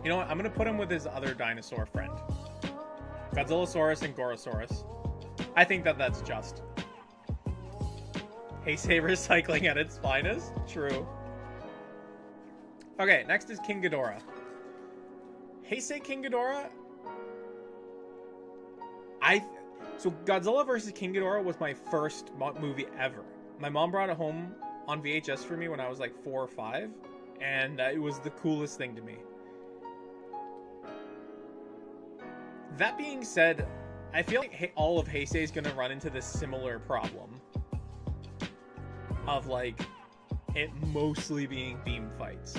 Speaker 1: You know what? I'm gonna put him with his other dinosaur friend. Godzillasaurus and Gorosaurus. I think that's just. Heisei recycling at its finest? True. Okay, next is King Ghidorah. Heisei King Ghidorah? So Godzilla vs. King Ghidorah was my first movie ever. My mom brought it home on VHS for me when I was like 4 or 5, and it was the coolest thing to me. That being said, I feel like all of Heisei is going to run into this similar problem of like it mostly being beam fights.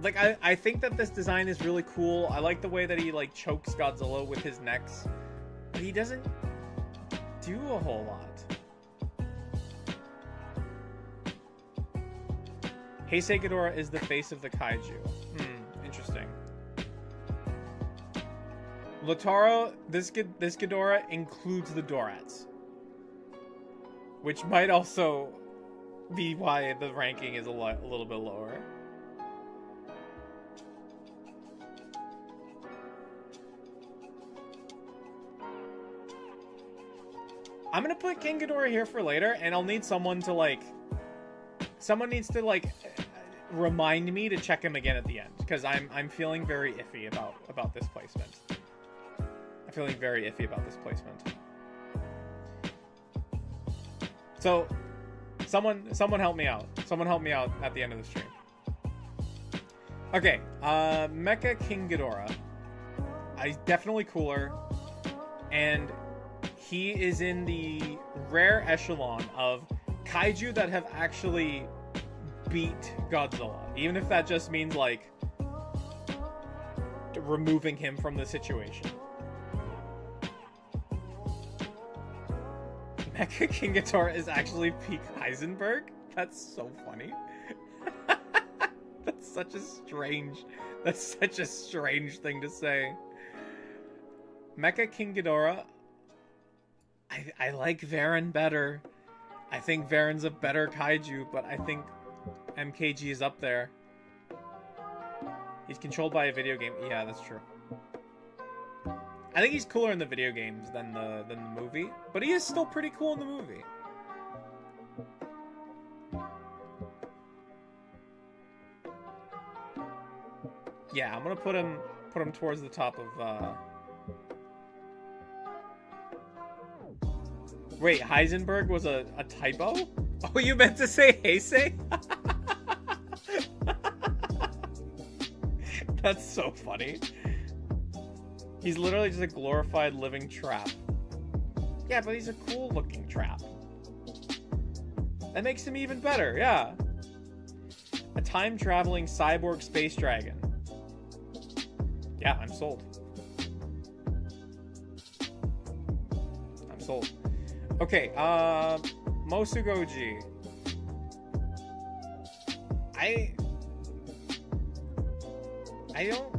Speaker 1: Like, I think that this design is really cool. I like the way that he, like, chokes Godzilla with his necks. But he doesn't do a whole lot. Heisei Ghidorah is the face of the kaiju. Interesting. Lotaro, this Ghidorah includes the Dorats. Which might also be why the ranking is a little bit lower. I'm gonna put King Ghidorah here for later, and I'll need someone to, like... Someone needs to, like, remind me to check him again at the end, because I'm feeling very iffy about this placement. I'm feeling very iffy about this placement. So, someone help me out. Someone help me out at the end of the stream. Okay, Mecha King Ghidorah. He's definitely cooler, and he is in the rare echelon of kaiju that have actually beat Godzilla, even if that just means, like, removing him from the situation. Mecha King Ghidorah is actually peak Heisenberg? That's so funny. That's such a strange thing to say. Mecha King Ghidorah, I like Varen better. I think Varen's a better kaiju, but I think MKG is up there. He's controlled by a video game. Yeah, that's true. I think he's cooler in the video games than the movie, but he is still pretty cool in the movie. Yeah, I'm gonna put him towards the top of. Wait, Heisenberg was a typo? Oh, you meant to say Heisei? That's so funny. He's literally just a glorified living trap. Yeah, but he's a cool looking trap. That makes him even better, yeah. A time-traveling cyborg space dragon. Yeah, I'm sold. I'm sold. Okay, Mosugoji. I don't...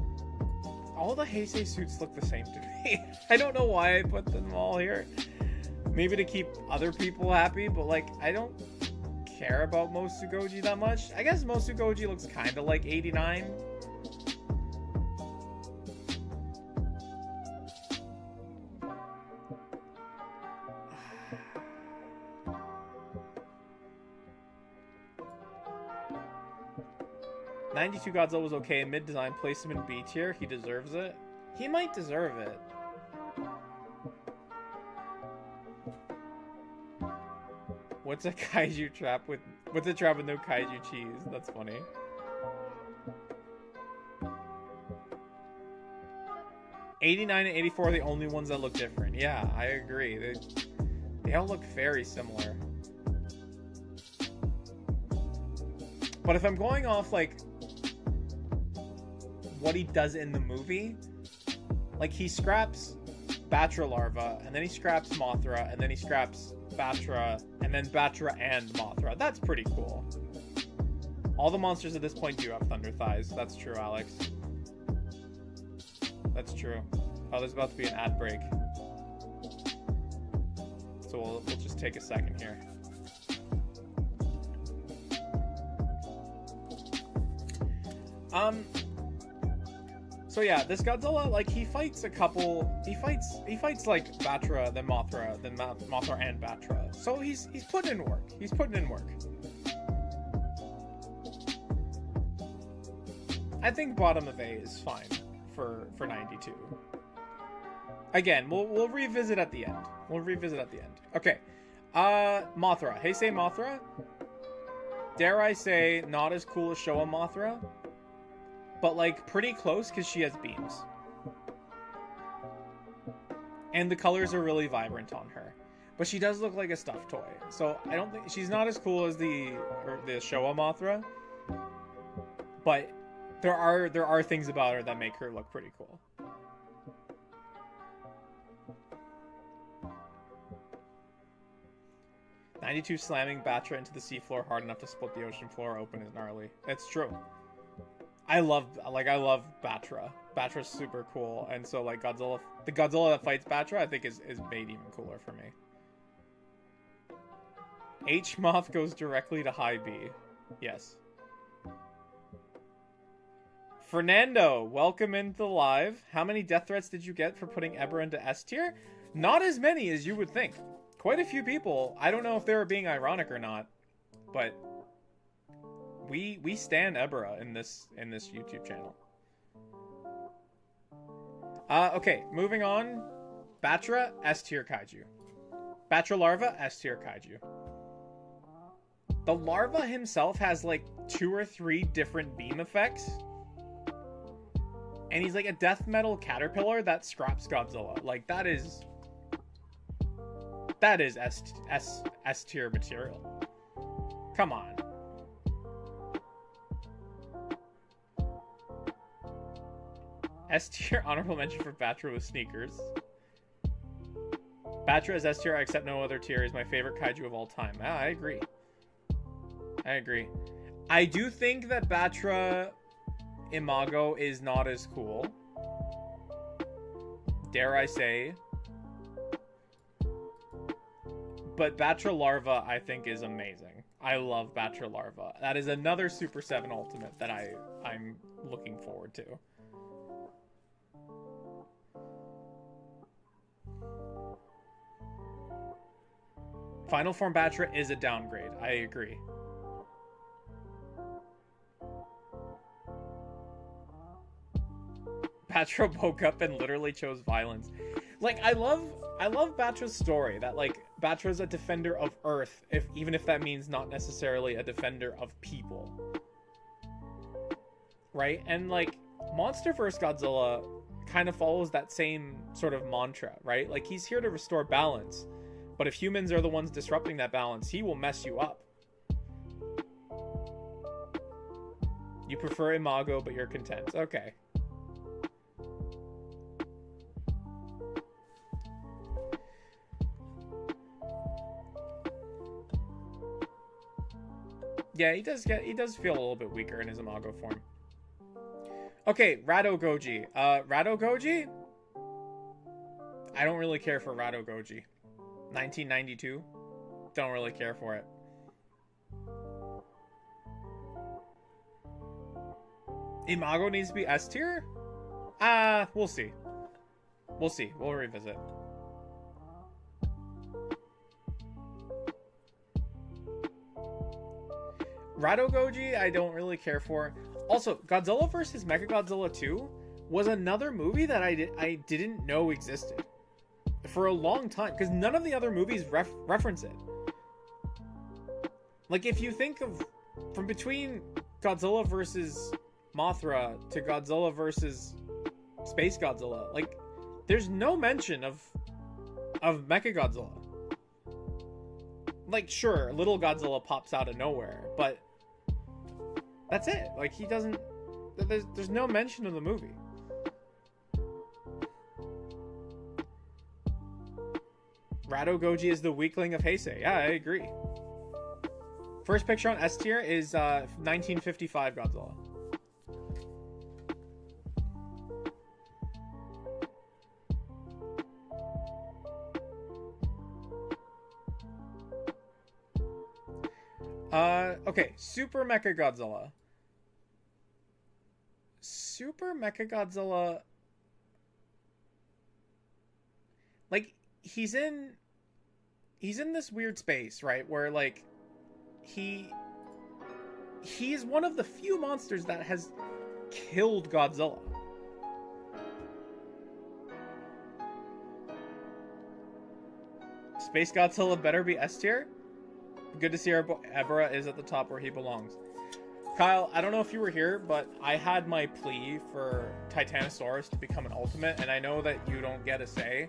Speaker 1: All the Heisei suits look the same to me. I don't know why I put them all here. Maybe to keep other people happy, but, like, I don't care about Mosugoji that much. I guess Mosugoji looks kind of like 89. '92 Godzilla was okay. Mid-design, placed him in B tier. He deserves it. He might deserve it. What's a kaiju trap with... What's a trap with no kaiju cheese? That's funny. '89 and '84 are the only ones that look different. Yeah, I agree. They all look very similar. But if I'm going off, like, what he does in the movie, like, he scraps Batra larva, and then he scraps Mothra, and then he scraps Batra, and then Batra and Mothra. That's pretty cool. All the monsters at this point do have thunder thighs. That's true, Alex. That's true. Oh, there's about to be an ad break. So we'll just take a second here. So yeah, this Godzilla, like, he fights like Batra, then Mothra, then Mothra and Batra. So he's putting in work. He's putting in work. I think bottom of A is fine for 92. Again, we'll revisit at the end. We'll revisit at the end. Okay. Mothra. Heisei Mothra. Dare I say, not as cool as Showa Mothra, but, like, pretty close because she has beams. And the colors are really vibrant on her. But she does look like a stuffed toy. So I don't think... She's not as cool as the Showa Mothra. But there are things about her that make her look pretty cool. '92 slamming Batra into the seafloor hard enough to split the ocean floor open is gnarly. It's true. I love Batra. Batra's super cool, and so, like, the Godzilla that fights Batra, I think is made even cooler for me. H-Moth goes directly to high B. Yes. Fernando, welcome into the live. How many death threats did you get for putting Ebra into S tier? Not as many as you would think. quite a few people, I don't know if they were being ironic or not, but we stan Ebra in this YouTube channel. Okay, moving on. Batra, S tier kaiju. Batra larva, S tier kaiju. The larva himself has like 2 or 3 different beam effects. And he's like a death metal caterpillar that scraps Godzilla. Like, that is S tier material. Come on. S tier honorable mention for Batra with sneakers. Batra is S tier. I accept no other tier. Is my favorite kaiju of all time. Ah, I agree. I agree. I do think that Batra Imago is not as cool. Dare I say. But Batra Larva, I think, is amazing. I love Batra Larva. That is another Super 7 Ultimate that I'm looking forward to. Final Form Batra is a downgrade. I agree. Batra woke up and literally chose violence. Like, I love Batra's story, that like Batra's a defender of Earth, even if that means not necessarily a defender of people. Right? And like Monster vs. Godzilla kind of follows that same sort of mantra, right? Like, he's here to restore balance. But if humans are the ones disrupting that balance, he will mess you up. You prefer Imago, but you're content. Okay. Yeah, he does feel a little bit weaker in his Imago form. Okay, Rado Goji. Rado Goji? I don't really care for Rado Goji. 1992? Don't really care for it. Imago needs to be S tier? We'll see. We'll see. We'll revisit. Rado Goji, I don't really care for. Also, Godzilla vs. Mechagodzilla 2 was another movie that I didn't know existed for a long time, because none of the other movies reference it. Like, if you think of from between Godzilla vs. Mothra to Godzilla vs. Space Godzilla, like, there's no mention of Mechagodzilla. Like, sure, little Godzilla pops out of nowhere, but that's it. Like, he doesn't... There's no mention of the movie. Rado Goji is the weakling of Heisei. Yeah, I agree. First picture on S tier is 1955 Godzilla. Okay, Super Mechagodzilla. Super Mechagodzilla, like, he's in this weird space, right, where like he's one of the few monsters that has killed Godzilla. Space Godzilla better be S tier. Good to see our Ebra is at the top where he belongs. Kyle, I don't know if you were here, but I had my plea for Titanosaurus to become an ultimate, and I know that you don't get a say,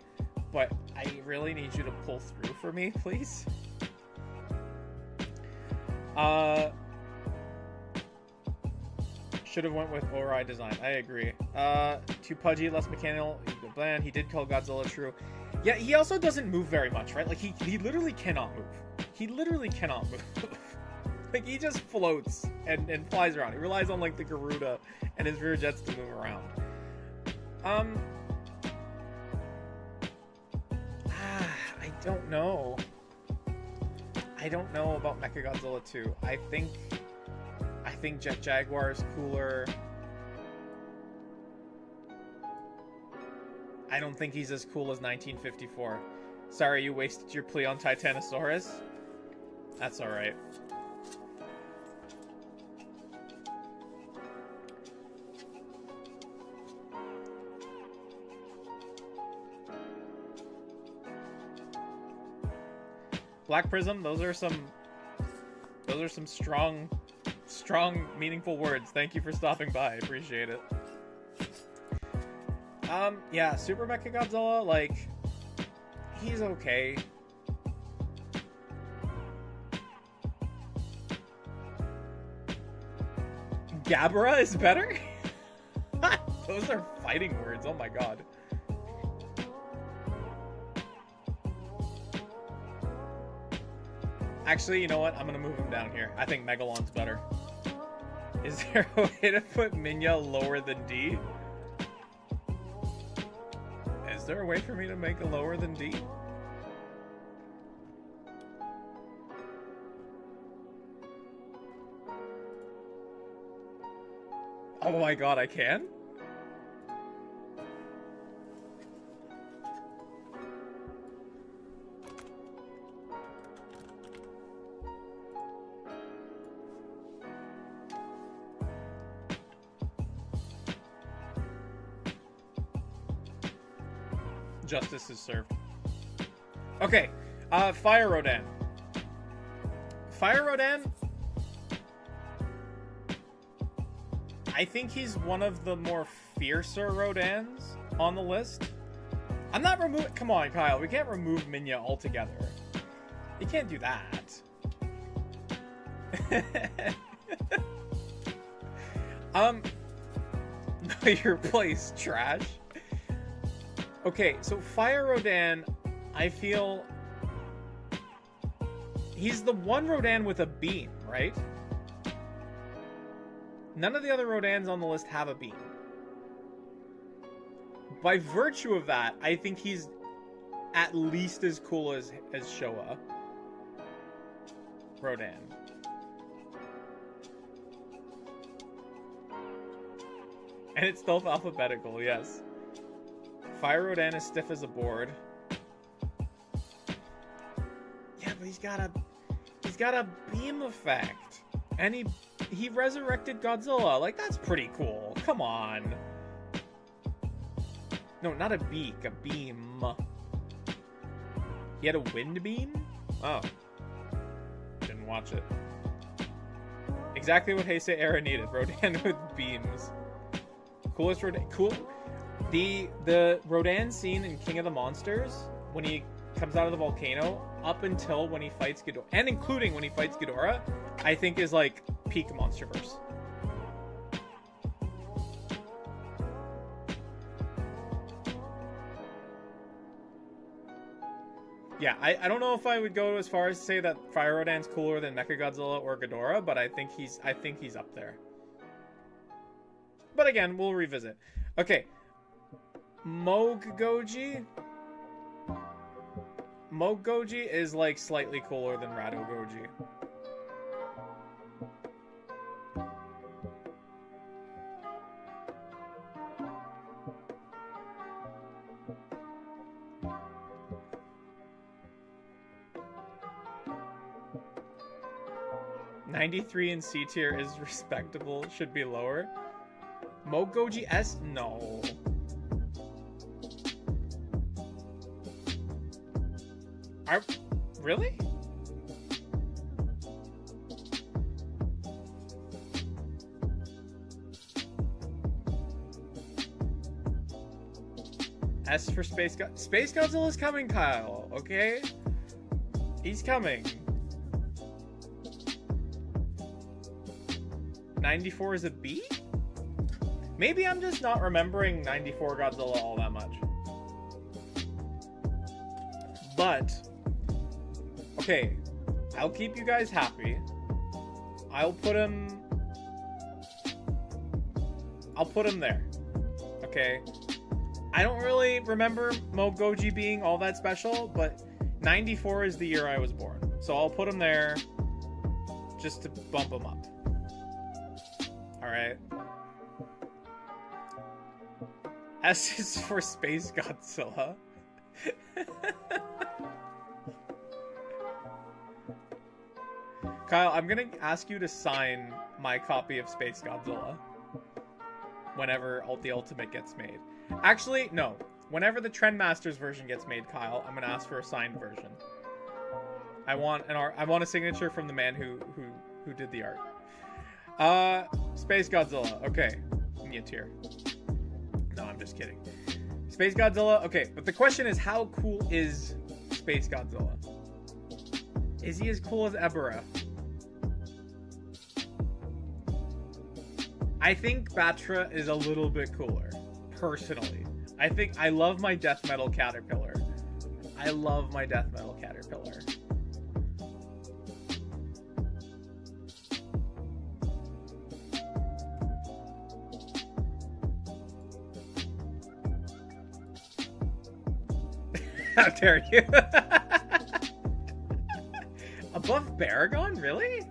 Speaker 1: but I really need you to pull through for me, please. Should have went with Ori design. I agree. Too pudgy, less mechanical, bland. He did call Godzilla true. Yeah, he also doesn't move very much, right? Like, he literally cannot move. He literally cannot move. Like, he just floats and flies around. He relies on, like, the Garuda and his rear jets to move around. I don't know. I don't know about Mechagodzilla 2. I think Jet Jaguar is cooler. I don't think he's as cool as 1954. Sorry you wasted your plea on Titanosaurus. That's alright. Black Prism, those are some strong, meaningful words. Thank you for stopping by. I appreciate it. Yeah, Super Mechagodzilla, like, he's okay. Gabara is better? Those are fighting words, oh my god. Actually, you know what? I'm gonna move him down here. I think Megalon's better. Is there a way to put Minya lower than D? Is there a way for me to make it lower than D? Oh my god, I can? Justice is served. Okay, Fire Rodan. Fire Rodan, I think he's one of the more fiercer Rodans on the list. I'm not removing... Come on, Kyle, we can't remove Minya altogether. You can't do that. Know your place, trash. Okay, so Fire Rodan, I feel... He's the one Rodan with a beam, right? None of the other Rodans on the list have a beam. By virtue of that, I think he's at least as cool as Showa. Rodan. And it's still alphabetical, yes. Fire Rodan is stiff as a board. Yeah, but he's got a beam effect. And he resurrected Godzilla. Like, that's pretty cool. Come on. No, not a beak, a beam. He had a wind beam? Oh. Didn't watch it. Exactly what Heisei era needed. Rodan with beams. Coolest Rodan. Cool. The Rodan scene in King of the Monsters, when he comes out of the volcano, up until when he fights Ghidorah, and including when he fights Ghidorah, I think is like peak Monsterverse. Yeah, I don't know if I would go as far as to say that Fire Rodan's cooler than Mechagodzilla or Ghidorah, but I think he's up there. But again, we'll revisit. Okay. Moog Goji is like slightly cooler than Rado Goji. '93 in C tier is respectable, should be lower. Moog Goji S? No. Really? S for Space God. Space Godzilla's coming, Kyle. Okay? He's coming. 94 is a B? Maybe I'm just not remembering 94 Godzilla all that much. But... okay, I'll keep you guys happy. I'll put him there. Okay? I don't really remember Moog Goji being all that special, but 94 is the year I was born. So I'll put him there just to bump him up. Alright. S is for Space Godzilla. Kyle, I'm gonna ask you to sign my copy of Space Godzilla whenever the Ultimate gets made. Actually, no. Whenever the Trendmasters version gets made, Kyle, I'm gonna ask for a signed version. I want a signature from the man who did the art. Space Godzilla. Okay, give me a tier. No, I'm just kidding. Space Godzilla. Okay, but the question is, how cool is Space Godzilla? Is he as cool as Ebirah? I think Batra is a little bit cooler, personally. I love my death metal caterpillar. I love my death metal caterpillar. How dare you? Above Baragon? Really?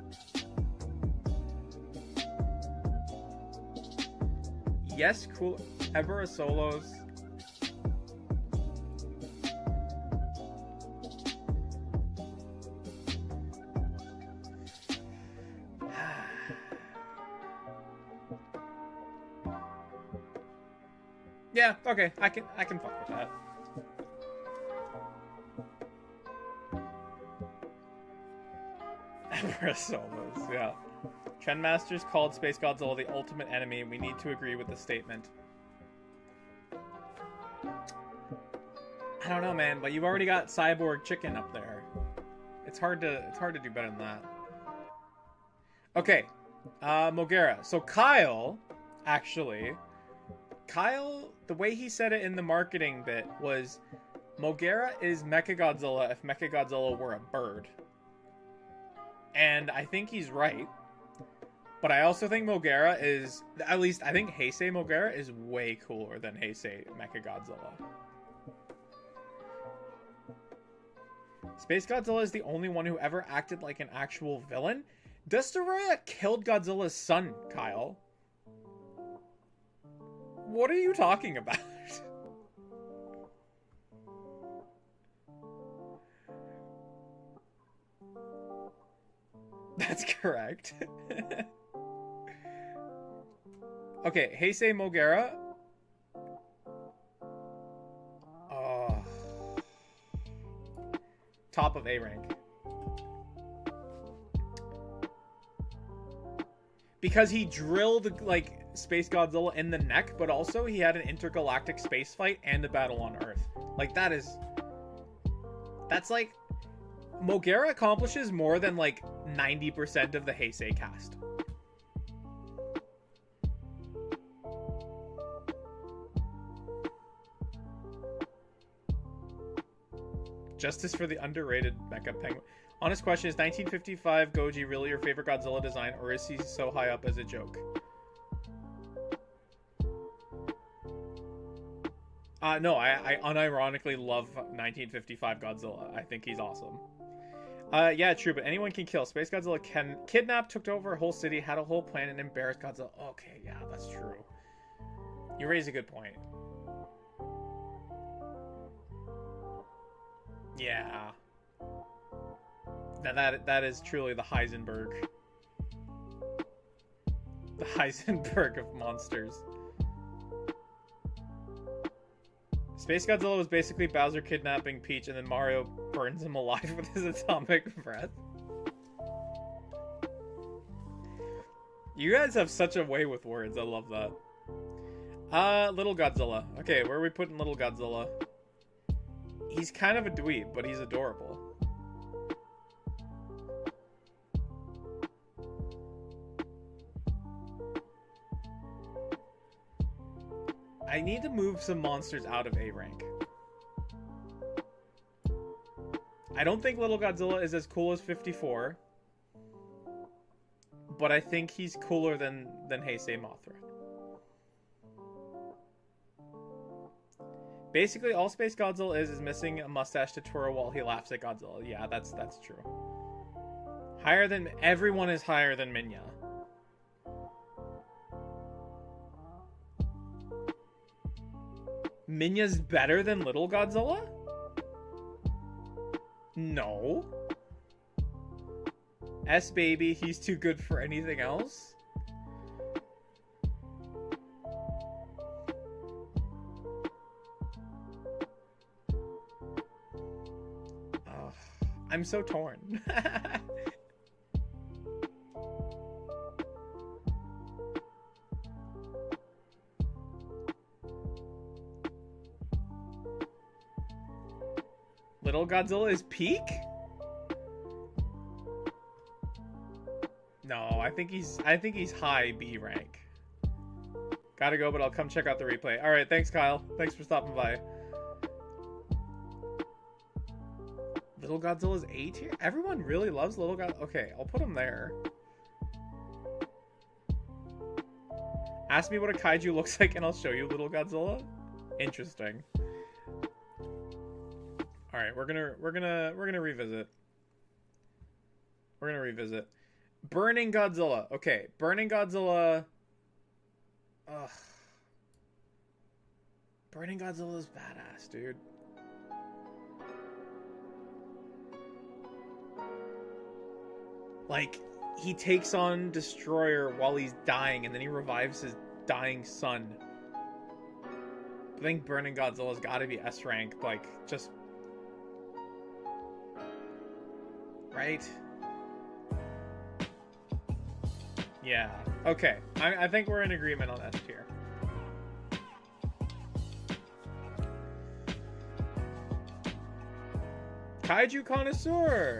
Speaker 1: Yes, cool. Ebirah solos. Yeah, okay. I can fuck with that. Ebirah solos, yeah. Trendmasters called Space Godzilla the ultimate enemy. We need to agree with the statement. I don't know, man, but you've already got Cyborg Chicken up there. It's hard to do better than that. Okay, Mogera. So Kyle, the way he said it in the marketing bit was, Mogera is Mechagodzilla if Mechagodzilla were a bird. And I think he's right. But I also think Mogera is, at least I think Heisei Mogera is way cooler than Heisei Mechagodzilla. Space Godzilla is the only one who ever acted like an actual villain. Destoroyah killed Godzilla's son, Kyle. What are you talking about? That's correct. Okay, Heisei Mogera. Top of A rank. Because he drilled, like, Space Godzilla in the neck, but also he had an intergalactic space fight and a battle on Earth. Like, that's like... Mogera accomplishes more than, like, 90% of the Heisei cast. Justice for the underrated Mecha Penguin. Honest question, is 1955 Goji really your favorite Godzilla design, or is he so high up as a joke? No, I unironically love 1955 Godzilla. I think he's awesome. Yeah, true, but anyone can kill. Space Godzilla can kidnap, took over a whole city, had a whole planet, and embarrassed Godzilla. Okay, yeah, that's true. You raise a good point. Yeah. That is truly the Heisenberg. The Heisenberg of monsters. Space Godzilla was basically Bowser kidnapping Peach, and then Mario burns him alive with his atomic breath. You guys have such a way with words. I love that. Little Godzilla. Okay, where are we putting Little Godzilla? He's kind of a dweeb, but he's adorable. I need to move some monsters out of A rank. I don't think Little Godzilla is as cool as 54. But I think he's cooler than Heisei Mothra. Basically, all Space Godzilla is missing a mustache to twirl while he laughs at Godzilla. Yeah, that's true. Higher than... Everyone is higher than Minya. Minya's better than Little Godzilla? No. S baby, he's too good for anything else. Oh, I'm so torn. Little Godzilla is peak? No, I think he's high B rank. Gotta go, but I'll come check out the replay. Alright, thanks Kyle. Thanks for stopping by. Little Godzilla's A tier? Everyone really loves Little Godzilla. Okay, I'll put him there. Ask me what a kaiju looks like and I'll show you Little Godzilla. Interesting. Alright, we're gonna revisit. We're gonna revisit. Burning Godzilla. Okay, Burning Godzilla. Ugh. Burning Godzilla is badass, dude. Like, he takes on Destroyer while he's dying, and then he revives his dying son. I think Burning Godzilla's gotta be S rank, like, just... Right? Yeah. Okay. I think we're in agreement on S tier. Kaiju Connoisseur!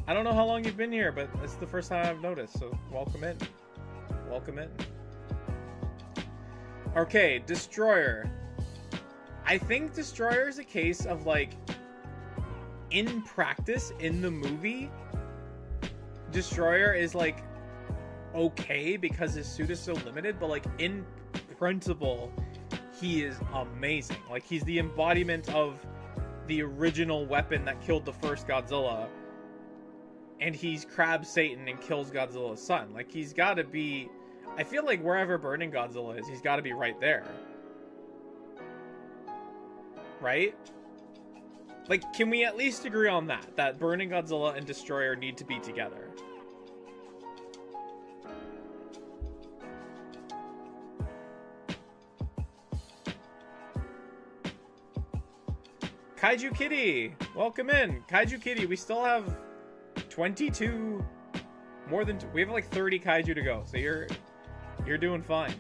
Speaker 1: I don't know how long you've been here, but it's the first time I've noticed, so welcome in. Welcome in. Okay, Destroyer. I think Destroyer is a case of, like, in practice, in the movie, Destroyer is, like, okay because his suit is so limited, but, like, in principle, he is amazing. Like, he's the embodiment of the original weapon that killed the first Godzilla, and he's Crab Satan and kills Godzilla's son. Like, he's gotta be... I feel like wherever Burning Godzilla is, he's gotta be right there. Right? Like, can we at least agree on that? That Burning Godzilla and Destroyer need to be together. Kaiju Kitty! Welcome in! Kaiju Kitty, we still have 22... More than... We have like 30 Kaiju to go, so you're doing fine.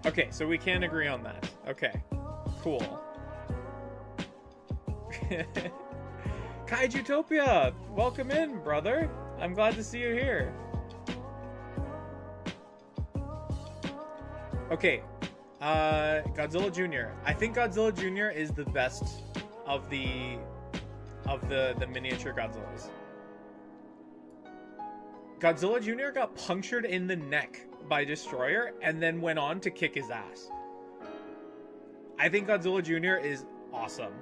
Speaker 1: Okay, so we can agree on that. Okay, cool. Kaijutopia! Welcome in, brother! I'm glad to see you here. Okay, Godzilla Jr. I think Godzilla Jr. is the best of the miniature Godzillas. Godzilla Jr. got punctured in the neck by Destroyer and then went on to kick his ass. I think Godzilla Jr. is awesome.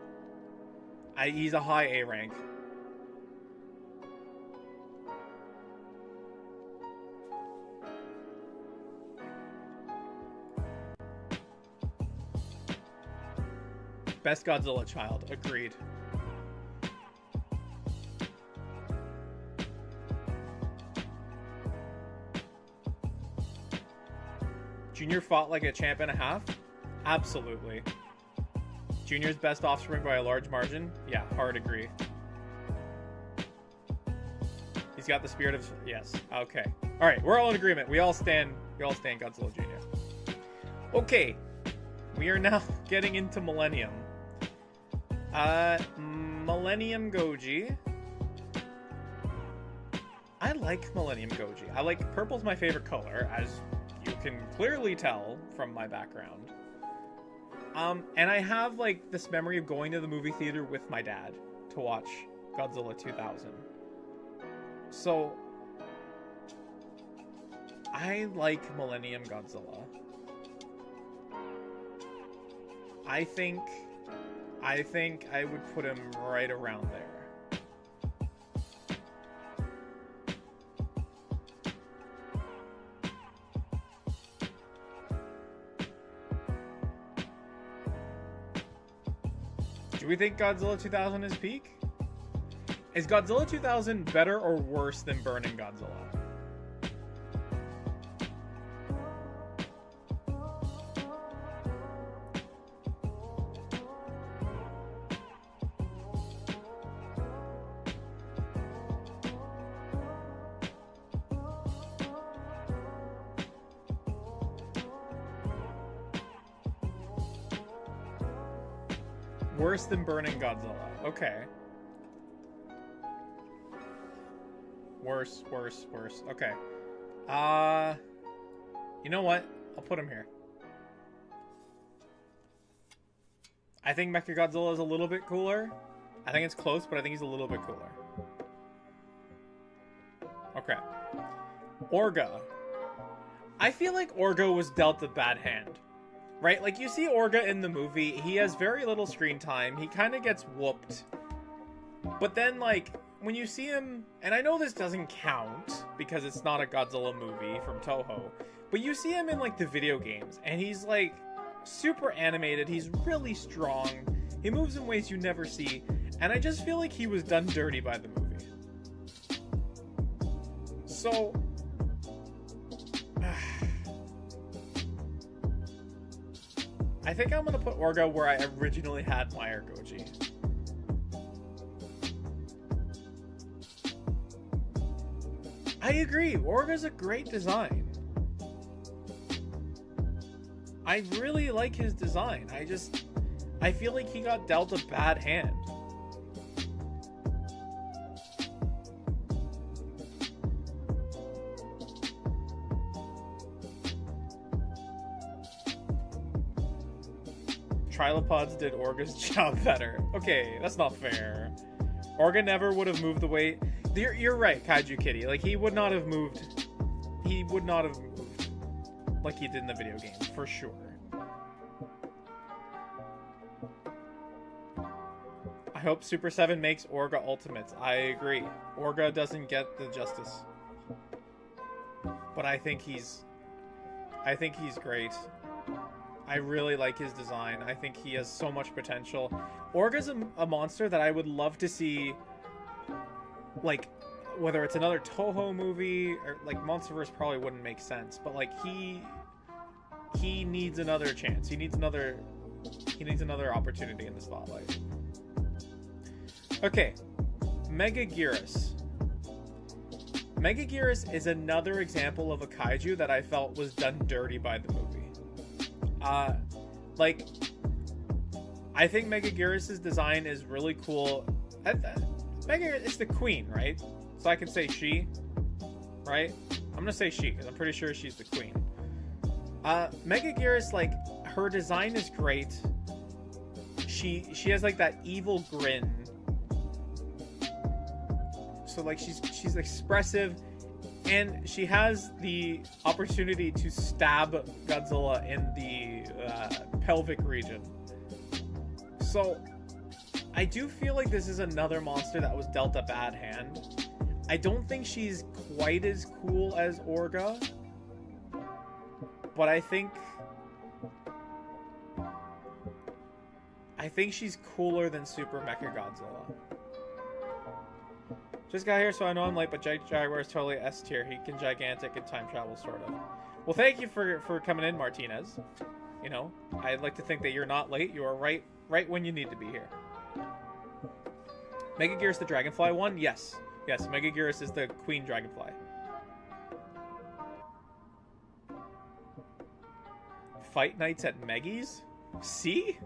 Speaker 1: He's a high A rank. Best Godzilla child, agreed. Junior fought like a champ and a half? Absolutely. Junior's best offspring by a large margin? Yeah, hard agree. He's got the spirit of... Yes, okay. Alright, we're all in agreement. We all stand Godzilla Jr. Okay. We are now getting into Millennium. Millennium Goji. I like Millennium Goji. Purple's my favorite color, as you can clearly tell from my background. And I have, like, this memory of going to the movie theater with my dad to watch Godzilla 2000. So, I like Millennium Godzilla. I think I would put him right around there. Do we think Godzilla 2000 is peak? Is Godzilla 2000 better or worse than Burning Godzilla? Worse than Burning Godzilla. Okay. Worse. Okay. You know what? I'll put him here. I think Mechagodzilla is a little bit cooler. I think it's close, but I think he's a little bit cooler. Okay. Orga. I feel like Orga was dealt a bad hand. Right? Like, you see Orga in the movie, he has very little screen time. He kind of gets whooped. But then, like, when you see him... And I know this doesn't count, because it's not a Godzilla movie from Toho. But you see him in, like, the video games. And he's, like, super animated. He's really strong. He moves in ways you never see. And I just feel like he was done dirty by the movie. So... I think I'm going to put Orga where I originally had my Goji. I agree. Orga's a great design. I really like his design. I feel like he got dealt a bad hand. Trilopods did Orga's job better. Okay, that's not fair. Orga never would have moved the weight. You're right, Kaiju Kitty. Like, he would not have moved. He would not have moved like he did in the video game, for sure. I hope Super 7 makes Orga Ultimates. I agree. Orga doesn't get the justice. But I think he's great. I really like his design. I think he has so much potential. Orga's a monster that I would love to see, like, whether it's another Toho movie, or, like, Monsterverse probably wouldn't make sense, but, like, he needs another chance. He needs another opportunity in the spotlight. Okay. Megaguirus. Megaguirus is another example of a kaiju that I felt was done dirty by the movie. Like, I think Megaguirus' design is really cool. Megaguirus is the queen, right? So I can say she, right? I'm gonna say she, because I'm pretty sure she's the queen. Megaguirus, like, her design is great. She has, like, that evil grin. So, like, she's expressive. And she has the opportunity to stab Godzilla in the pelvic region. So, I do feel like this is another monster that was dealt a bad hand. I don't think she's quite as cool as Orga. But I think she's cooler than Super Mechagodzilla. Just got here, so I know I'm late, but Jaguar is totally S tier. He can gigantic and time travel, sort of. Well, thank you for coming in, Martinez. You know, I'd like to think that you're not late. You are right when you need to be here. Megaguirus the Dragonfly one? Yes. Yes, Megaguirus is the Queen Dragonfly. Fight nights at Meggy's? See?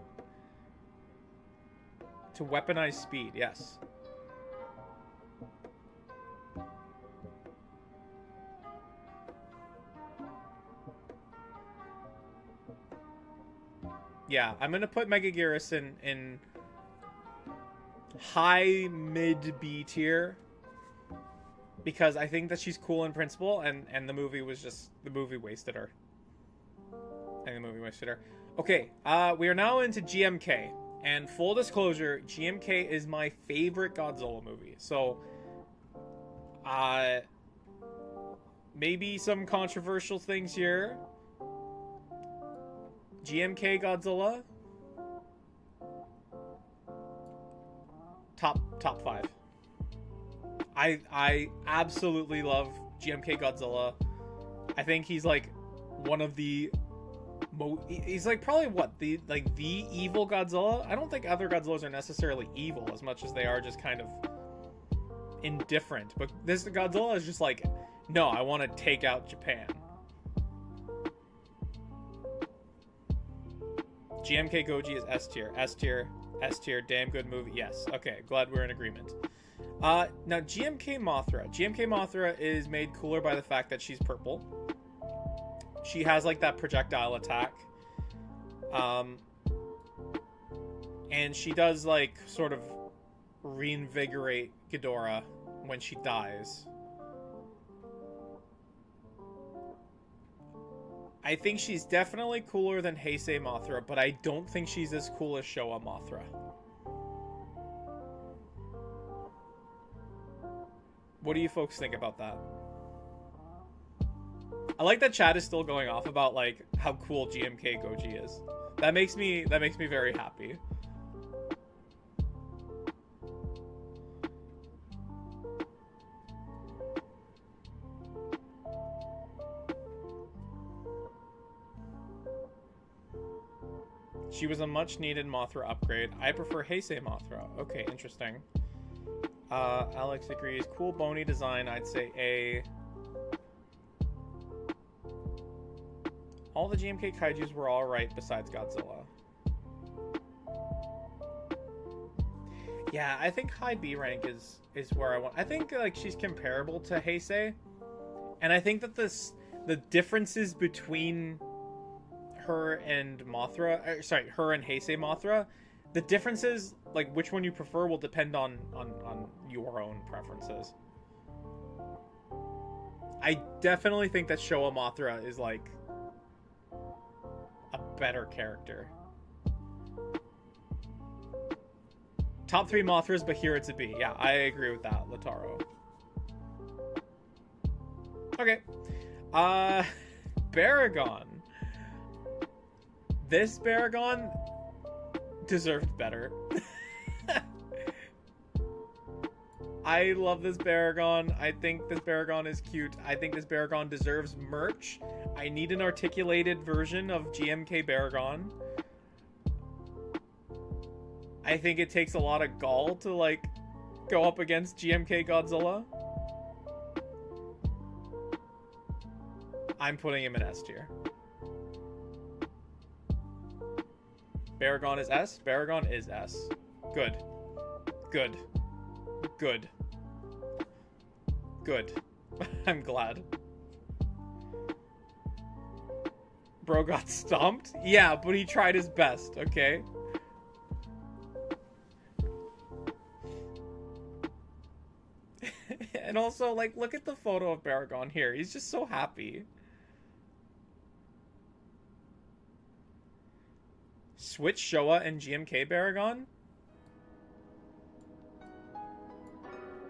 Speaker 1: To weaponize speed, yes. Yeah, I'm gonna put Megaguirus in high mid B tier because I think that she's cool in principle, and the movie was just the movie wasted her. Okay, we are now into GMK, and full disclosure, GMK is my favorite Godzilla movie. So, maybe some controversial things here. GMK Godzilla top 5. I absolutely love GMK Godzilla. I think he's like one of the he's like probably what the evil Godzilla. I don't think other Godzillas are necessarily evil as much as they are just kind of indifferent. But this Godzilla is just like, no, I want to take out Japan. GMK Goji is S tier, S tier, S tier. Damn good movie. Yes. Okay. Glad we're in agreement. Now GMK Mothra. GMK Mothra is made cooler by the fact that she's purple. She has like that projectile attack. And she does like sort of reinvigorate Ghidorah when she dies. I think she's definitely cooler than Heisei Mothra, but I don't think she's as cool as Showa Mothra. What do you folks think about that? I like that chat is still going off about like how cool GMK Goji is. That makes me very happy. She was a much needed Mothra upgrade. I prefer Heisei Mothra. Okay, interesting. Alex agrees. Cool bony design. I'd say A. All the GMK Kaijus were alright besides Godzilla. Yeah, I think high B rank is where I want. I think like she's comparable to Heisei. And I think that the differences between her and Mothra, her and Heisei Mothra, the differences, like which one you prefer, will depend on your own preferences. I definitely think that Showa Mothra is like a better character. Top 3 Mothras, but here it's a B. Yeah, I agree with that, Lataro. Okay. Baragon. This Baragon deserved better. I love this Baragon. I think this Baragon is cute. I think this Baragon deserves merch. I need an articulated version of GMK Baragon. I think it takes a lot of gall to like go up against GMK Godzilla. I'm putting him in S tier. Baragon is S. Baragon is S. Good. Good. Good. Good. I'm glad. Bro got stomped? Yeah, but he tried his best, okay? And also, like, look at the photo of Baragon here. He's just so happy. Switch Showa and GMK Baragon?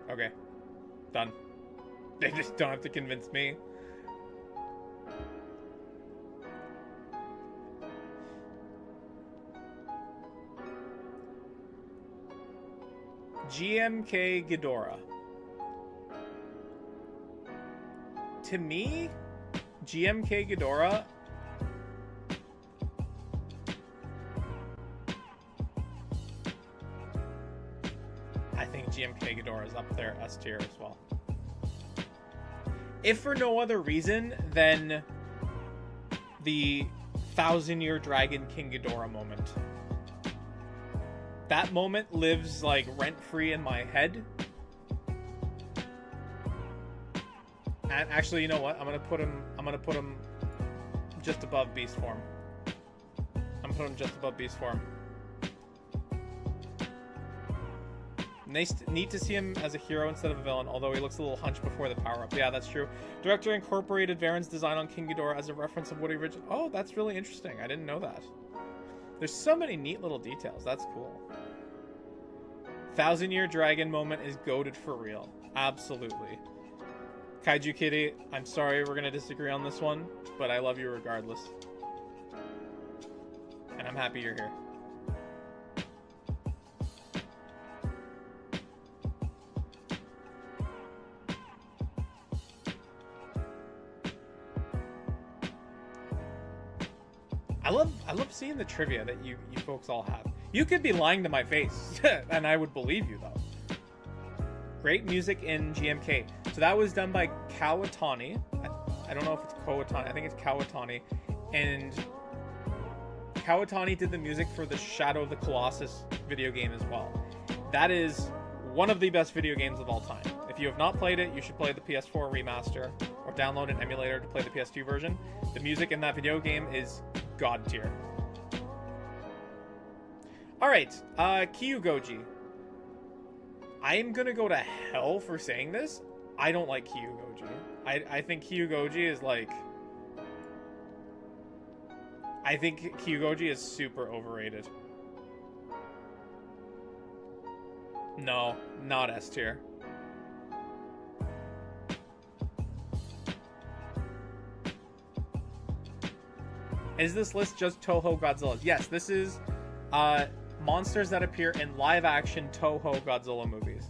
Speaker 1: Okay. Done. They just don't have to convince me. GMK Ghidorah. To me, GMK Ghidorah GMK Ghidorah is up there, S tier as well. If for no other reason than the 1,000-year Dragon King Ghidorah moment. That moment lives like rent-free in my head. And actually, you know what? I'm gonna put him just above beast form. I'm gonna put him just above beast form. Nice, neat to see him as a hero instead of a villain, although he looks a little hunched before the power-up. Yeah, that's true. Director incorporated Varen's design on King Ghidorah as a reference of what he originally... Oh, that's really interesting. I didn't know that. There's so many neat little details. That's cool. 1,000-year dragon moment is goated for real. Absolutely. Kaiju Kitty, I'm sorry we're going to disagree on this one, but I love you regardless. And I'm happy you're here. I love seeing the trivia that you folks all have. You could be lying to my face, and I would believe you though. Great music in GMK. So that was done by Kawatani. I don't know if it's Kawatani. I think it's Kawatani. And Kawatani did the music for the Shadow of the Colossus video game as well. That is one of the best video games of all time. If you have not played it, you should play the PS4 remaster or download an emulator to play the PS2 version. The music in that video game is god tier. Alright, KaijuCanuck. I am gonna go to hell for saying this. I don't like KaijuCanuck. I think KaijuCanuck is like... I think KaijuCanuck is super overrated. No, not S tier. Is this list just Toho Godzillas? Yes, this is monsters that appear in live-action Toho Godzilla movies.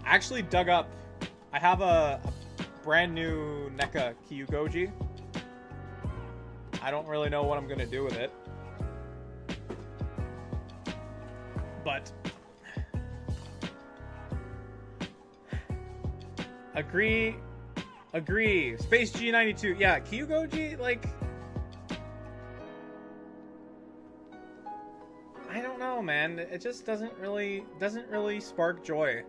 Speaker 1: I actually dug up... I have a brand new NECA KaijuCanuck. I don't really know what I'm going to do with it. But... Agree. Space G92. Yeah, KaijuCanuck, like... I don't know, man. It just doesn't really spark joy.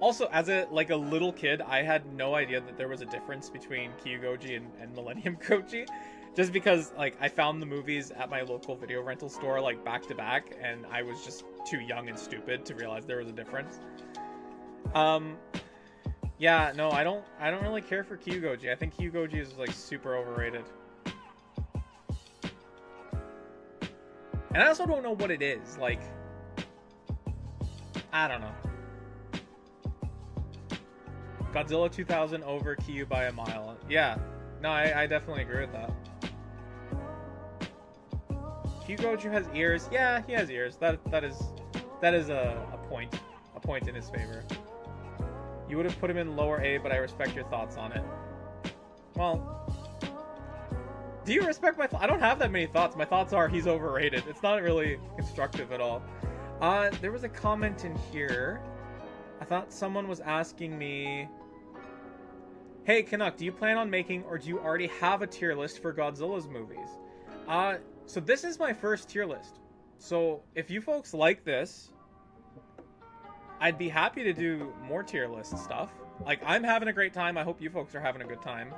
Speaker 1: Also, as a little kid, I had no idea that there was a difference between KaijuCanuck and Millennium Koji. Just because, like, I found the movies at my local video rental store, like, back to back, and I was just too young and stupid to realize there was a difference. Yeah, no, I don't really care for KaijuCanuck. I think KaijuCanuck is, like, super overrated. And I also don't know what it is, like... I don't know. Godzilla 2000 over KaijuCanuck by a mile. Yeah, no, I definitely agree with that. KaijuCanuck has ears. Yeah, he has ears. That is a point in his favor. You would have put him in lower A, but I respect your thoughts on it. Well, do you respect my thoughts? I don't have that many thoughts. My thoughts are he's overrated. It's not really constructive at all. There was a comment in here. I thought someone was asking me, hey, Canuck, do you plan on making, or do you already have a tier list for Godzilla's movies? So this is my first tier list. So if you folks like this, I'd be happy to do more tier list stuff. Like, I'm having a great time. I hope you folks are having a good time.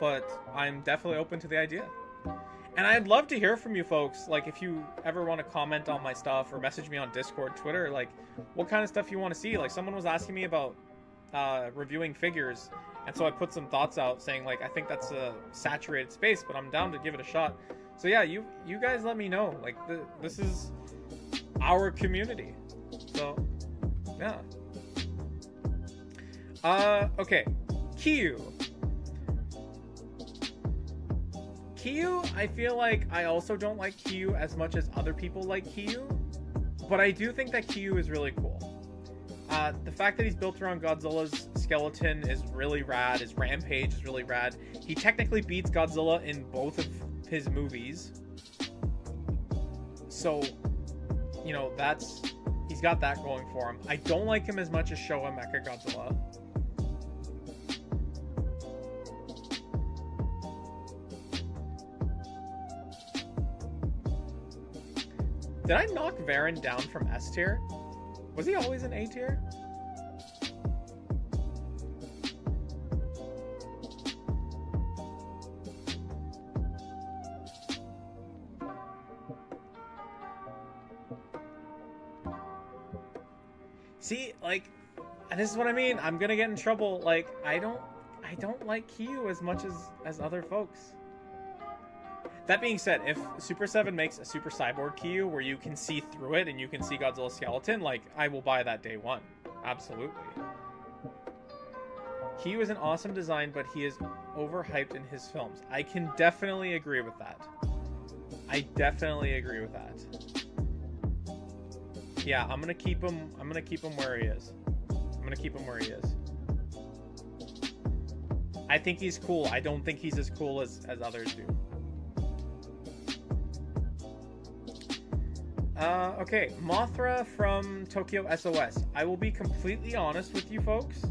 Speaker 1: But I'm definitely open to the idea. And I'd love to hear from you folks. Like, if you ever want to comment on my stuff or message me on Discord, Twitter, like, what kind of stuff you want to see. Like, someone was asking me about reviewing figures. And so I put some thoughts out saying, like, I think that's a saturated space, but I'm down to give it a shot. So yeah, you guys let me know. Like, this is our community. So, yeah. Okay. Kaiju, I feel like I also don't like Kaiju as much as other people like Kaiju. But I do think that Kaiju is really cool. The fact that he's built around Godzilla's skeleton is really rad. His rampage is really rad. He technically beats Godzilla in both of his movies. So, you know, he's got that going for him. I don't like him as much as Showa Mechagodzilla. Did I knock Varen down from S tier? Was he always in A tier? See, like, and this is what I mean. I'm gonna get in trouble. Like, I don't like Kaiju as much as other folks. That being said, if Super 7 makes a Super Cyborg Kaiju where you can see through it and you can see Godzilla's skeleton, like, I will buy that day one. Absolutely. Kaiju is an awesome design, but he is overhyped in his films. I can definitely agree with that. I definitely agree with that. Yeah, I'm gonna keep him where he is. I'm gonna keep him where he is. I think he's cool. I don't think he's as cool as others do. Okay, Mothra from Tokyo SOS. I will be completely honest with you folks.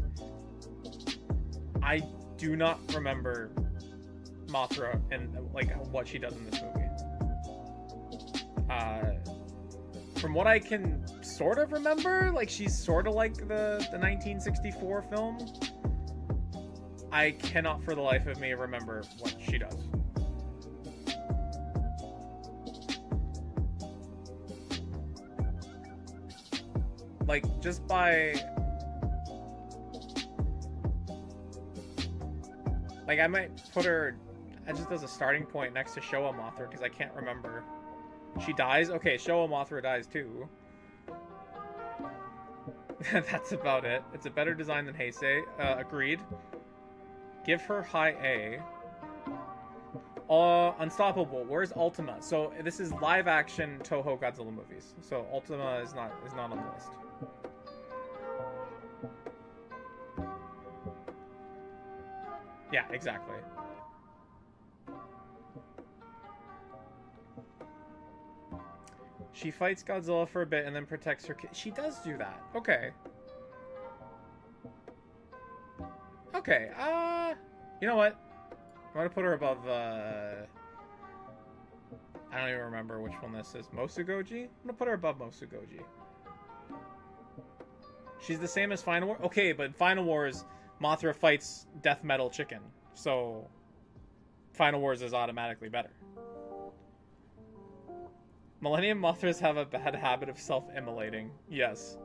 Speaker 1: I do not remember Mothra and like what she does in this movie. From what I can sort of remember, like she's sort of like the 1964 film. I cannot for the life of me remember what she does. Like, just by... Like, I might put her just as a starting point next to Showa Mothra, because I can't remember. She dies? Okay, Showa Mothra dies too. That's about it. It's a better design than Heisei. Agreed. Give her high A. Unstoppable. Where's Ultima? So this is live action Toho Godzilla movies. So Ultima is not on the list. Yeah, exactly. She fights Godzilla for a bit and then protects her kid. She does do that. Okay. Okay, you know what? I'm gonna put her above, I don't even remember which one this is. Mosugoji? I'm gonna put her above Mosugoji. She's the same as Final War? Okay, but in Final Wars, Mothra fights Death Metal Chicken. So, Final Wars is automatically better. Millennium Mothras have a bad habit of self-immolating. Yes.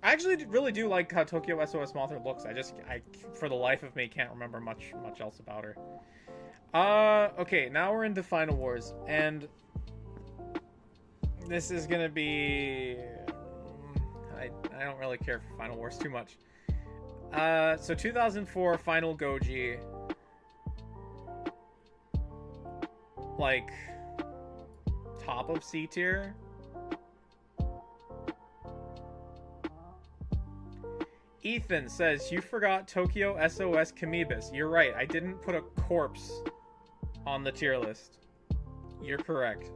Speaker 1: I actually really do like how Tokyo SOS Mothra looks. I for the life of me, can't remember much else about her. Okay, now we're into Final Wars, and this is gonna be... I don't really care for Final Wars too much. So 2004 Final Goji. Like, top of C tier. Ethan says, you forgot Tokyo SOS Kamibis. You're right, I didn't put a corpse on the tier list. You're correct.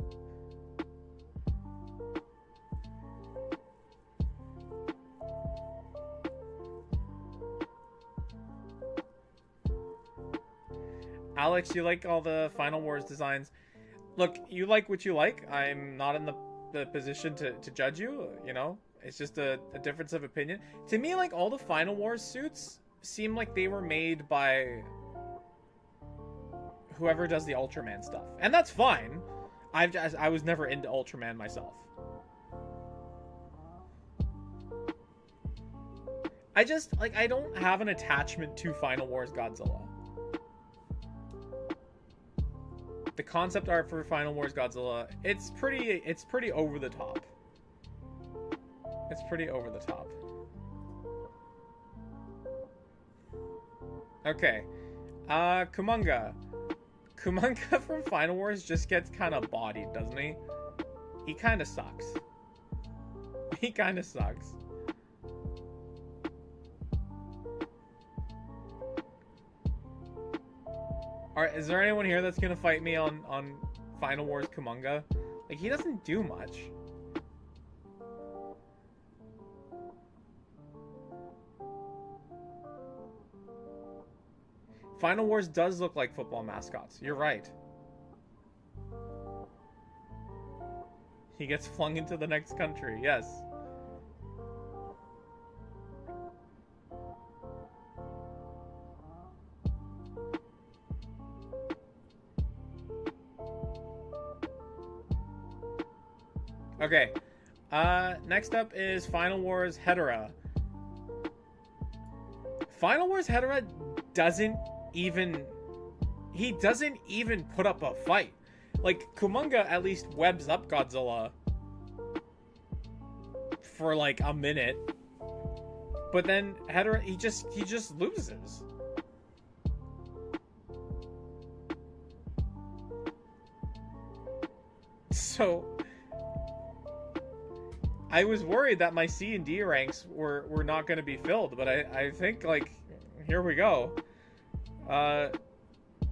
Speaker 1: Alex, you like all the Final Wars designs. Look, you like what you like. I'm not in the position to judge you, you know? It's just a difference of opinion. To me, like, all the Final Wars suits seem like they were made by whoever does the Ultraman stuff. And that's fine. I was never into Ultraman myself. I just, like, I don't have an attachment to Final Wars Godzilla. The concept art for Final Wars Godzilla, it's pretty over the top. It's pretty over the top. Okay. Kumonga. Kumonga from Final Wars just gets kind of bodied, doesn't he? He kind of sucks. He kind of sucks. Alright, is there anyone here that's gonna fight me on Final Wars Kumonga? Like, he doesn't do much. Final Wars does look like football mascots. You're right. He gets flung into the next country. Yes. Okay. Next up is Final Wars Hedorah. Final Wars Hedorah doesn't even put up a fight. Like, Kumonga at least webs up Godzilla for like a minute, but then Hedorah, he just loses. So I was worried that my C and D ranks were not going to be filled, but I think, like, here we go.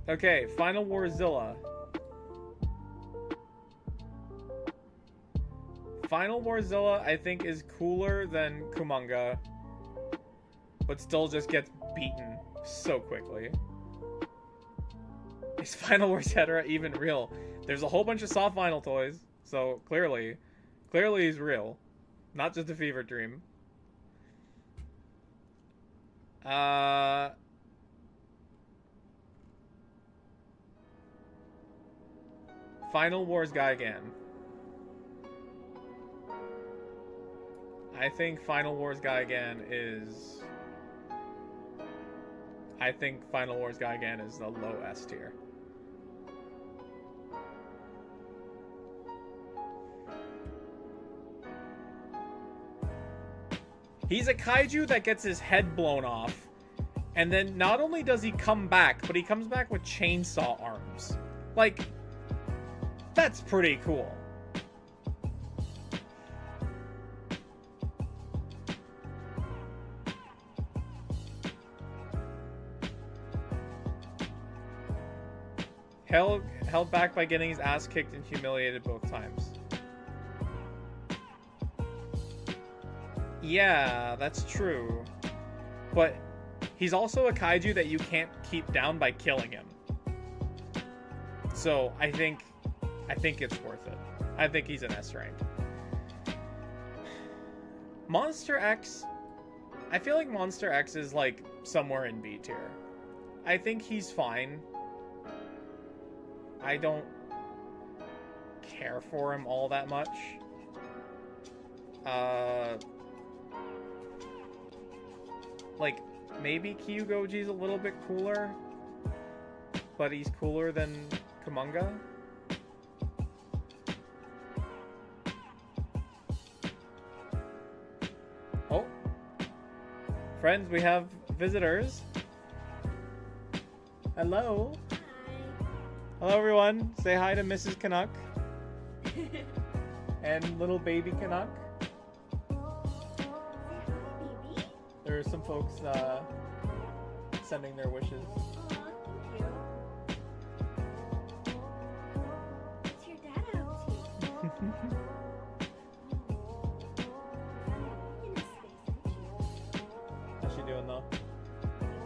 Speaker 1: Okay, Final Warzilla. Final Warzilla, I think, is cooler than Kumonga, but still just gets beaten so quickly. Is Final Wars Hedera even real? There's a whole bunch of soft vinyl toys, so clearly he's real. Not just a fever dream. Final Wars Gigan. I think Final Wars Gigan is... I think Final Wars Gigan is the low S tier. He's a kaiju that gets his head blown off, and then not only does he come back, but he comes back with chainsaw arms. Like, that's pretty cool. Held back by getting his ass kicked and humiliated both times. Yeah, that's true. But he's also a kaiju that you can't keep down by killing him. So I think it's worth it. I think he's an S rank. Monster X, I feel like Monster X is like somewhere in B tier. I think he's fine. I don't care for him all that much. Like, maybe Kyugoji's a little bit cooler, but he's cooler than Kumonga. Oh. Friends, we have visitors. Hello.
Speaker 2: Hi.
Speaker 1: Hello, everyone. Say hi to Mrs. Canuck. And little baby Canuck. There are some folks sending their wishes.
Speaker 2: Aw, thank you. What's your dad up to?
Speaker 1: How's she doing though?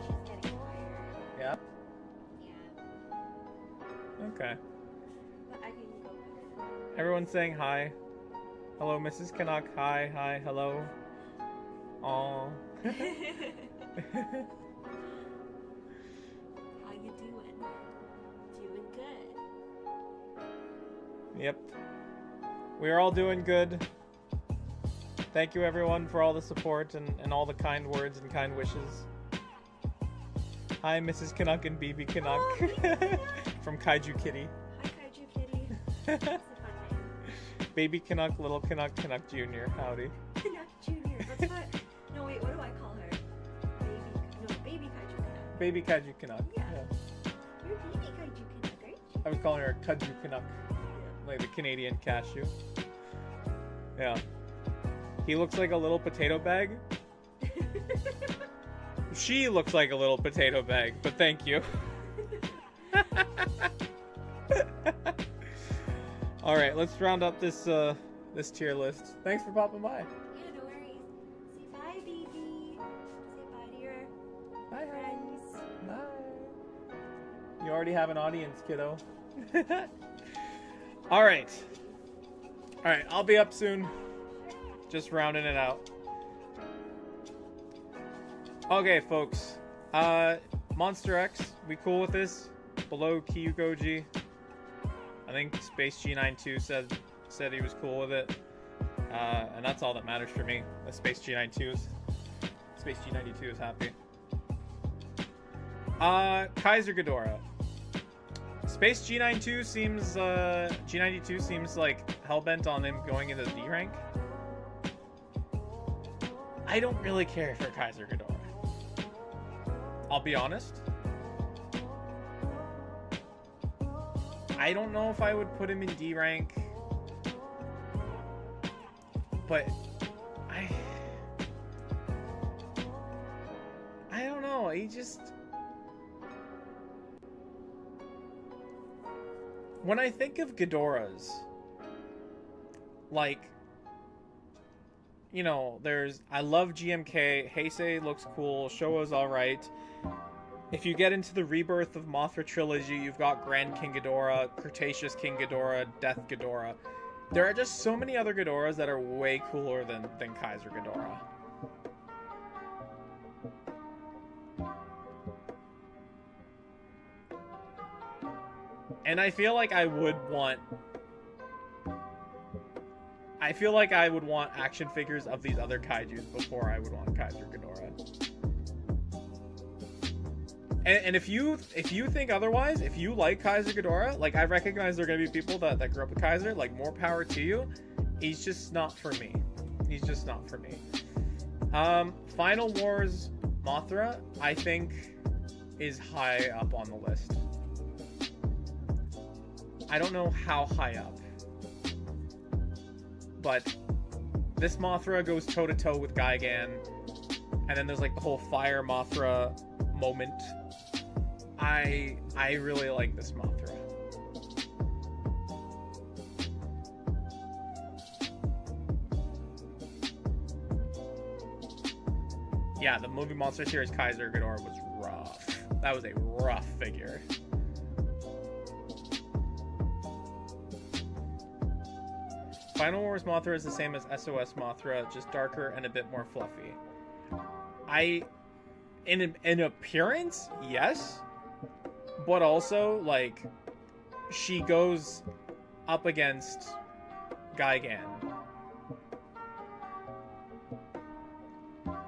Speaker 2: She's getting quieter.
Speaker 1: Yeah?
Speaker 2: Yeah.
Speaker 1: Okay.
Speaker 2: But I can go back.
Speaker 1: Everyone's saying hi. Hello, Mrs. Canuck. Hi, hi, hello. Aw.
Speaker 2: How you doing? Doing good.
Speaker 1: Yep. We are all doing good. Thank you, everyone, for all the support and all the kind words and kind wishes. Hi, Mrs. Canuck and BB Canuck.
Speaker 2: Oh, BB Canuck.
Speaker 1: From Kaiju Kitty.
Speaker 2: Hi, Kaiju Kitty. That's a fun name.
Speaker 1: Baby Canuck, Little Canuck, Canuck Jr. Howdy.
Speaker 2: Canuck Jr. What's what? No, wait, what do I call her? Baby Kaiju Canuck.
Speaker 1: Baby Kaiju Canuck.
Speaker 2: Yeah. You're Baby Kaiju Canuck, right?
Speaker 1: I was calling her Kaiju Canuck. Like the Canadian cashew. Yeah. He looks like a little potato bag. She looks like a little potato bag, but thank you. All right, let's round up this this tier list. Thanks for popping by.
Speaker 2: Yeah, no worries. Say bye, baby. Say bye to your
Speaker 1: Bye,
Speaker 2: friends.
Speaker 1: Bye. You already have an audience, kiddo. All right. All right, I'll be up soon. Just rounding it out. Okay, folks. Monster X, we cool with this? Below Kyugoji. I think Space G92 said he was cool with it. And that's all that matters for me. The Space G92 is happy. Kaiser Ghidorah. Space G92 seems like hellbent on him going into the D rank. I don't really care for Kaiser Ghidorah. I'll be honest. I don't know if I would put him in D rank. But I don't know. He just, when I think of Ghidorahs, like, you know, I love GMK. Heisei looks cool. Showa's alright. If you get into the Rebirth of Mothra trilogy, you've got Grand King Ghidorah, Cretaceous King Ghidorah, Death Ghidorah. There are just so many other Ghidorahs that are way cooler than Kaiser Ghidorah. And I feel like I would want action figures of these other kaijus before I would want Kaiser Ghidorah. And if you think otherwise, if you like Kaiser Ghidorah, like, I recognize there are going to be people that grew up with Kaiser, like, more power to you. He's just not for me. He's just not for me. Final Wars Mothra, I think, is high up on the list. I don't know how high up, but this Mothra goes toe-to-toe with Gigan, and then there's, like, the whole Fire Mothra moment. I really like this Mothra. Yeah, the movie Monster Series Kaiser Ghidorah was rough. That was a rough figure. Final Wars Mothra is the same as SOS Mothra, just darker and a bit more fluffy. In appearance, yes. But also, like, she goes up against Gigan.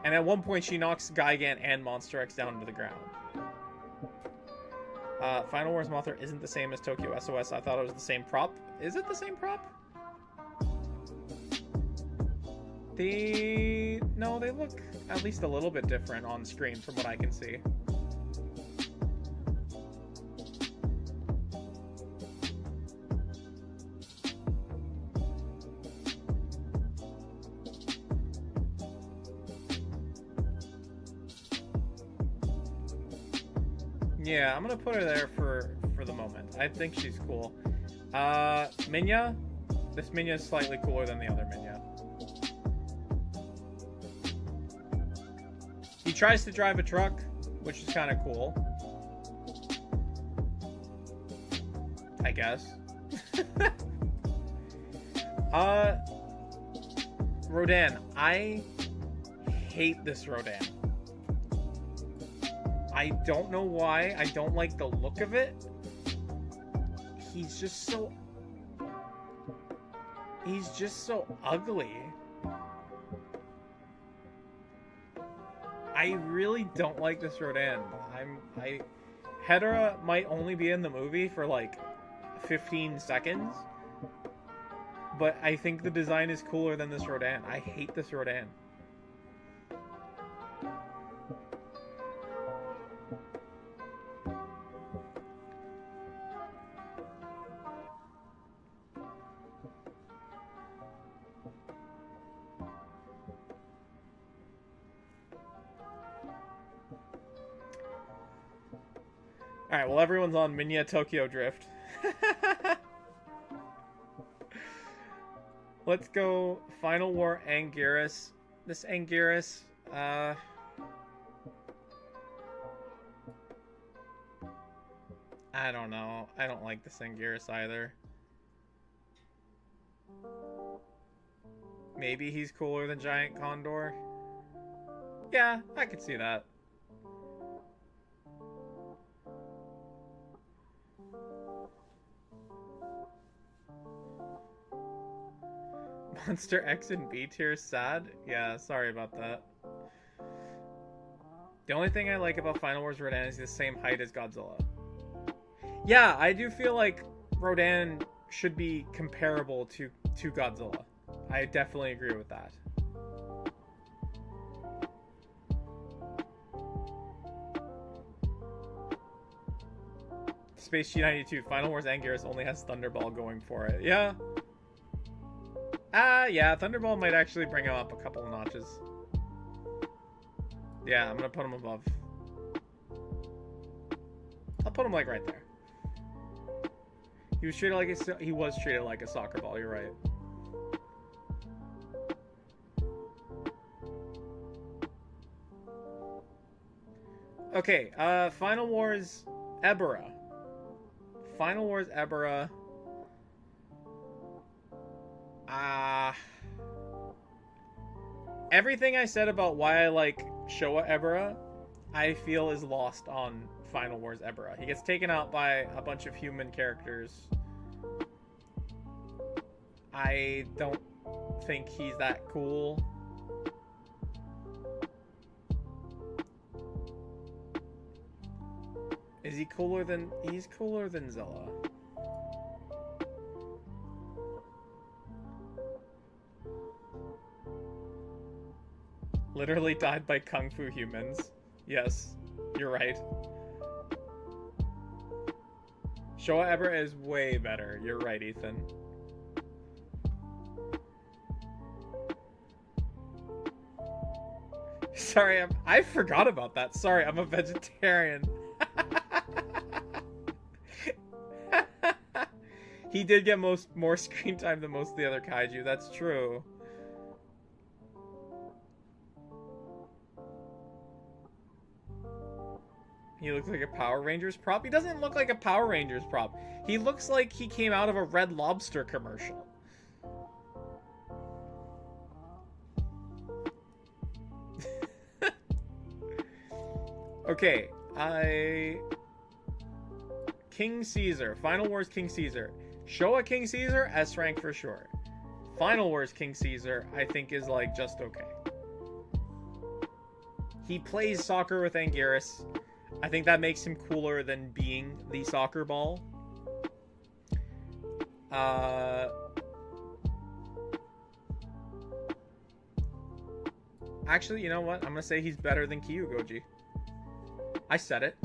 Speaker 1: And at one point, she knocks Gigan and Monster X down to the ground. Final Wars Mothra isn't the same as Tokyo SOS. I thought it was the same prop. Is it the same prop? No, they look at least a little bit different on screen from what I can see. Yeah, I'm gonna put her there for the moment. I think she's cool. Minya? This Minya is slightly cooler than the other Minya. He tries to drive a truck, which is kind of cool. I guess. Rodan. I hate this Rodan. I don't know why. I don't like the look of it. He's just so ugly. I really don't like this Rodan. Hedera might only be in the movie for like 15 seconds, but I think the design is cooler than this Rodan. I hate this Rodan. Alright, well, everyone's on Minya Tokyo Drift. Let's go Final War Anguirus. This Anguirus, I don't know. I don't like this Anguirus either. Maybe he's cooler than Giant Condor. Yeah, I could see that. Monster X and B tier sad? Yeah, sorry about that. The only thing I like about Final Wars Rodan is the same height as Godzilla. Yeah, I do feel like Rodan should be comparable to Godzilla. I definitely agree with that. Space G92, Final Wars Anguirus only has Thunderball going for it. Yeah. Yeah, Thunderball might actually bring him up a couple of notches. Yeah, I'm gonna put him above. I'll put him like right there. He was treated like a soccer ball. You're right. Okay, Final Wars Ebera. Final Wars Ebera. Everything I said about why I like Showa Ebera, I feel is lost on Final Wars Ebera. He gets taken out by a bunch of human characters. I don't think he's that cool. Is he cooler than... He's cooler than Zilla. Literally died by Kung Fu humans. Yes, you're right. Showa Ebera is way better. You're right, Ethan. Sorry, I forgot about that. Sorry, I'm a vegetarian. He did get more screen time than most of the other kaiju. That's true. He looks like a Power Rangers prop. He doesn't look like a Power Rangers prop. He looks like he came out of a Red Lobster commercial. Okay, King Caesar. Final Wars King Caesar. Showa King Caesar, S rank for sure. Final Wars King Caesar, I think, is like just okay. He plays soccer with Anguirus. I think that makes him cooler than being the soccer ball. Actually, you know what? I'm gonna say he's better than Kyugoji. I said it.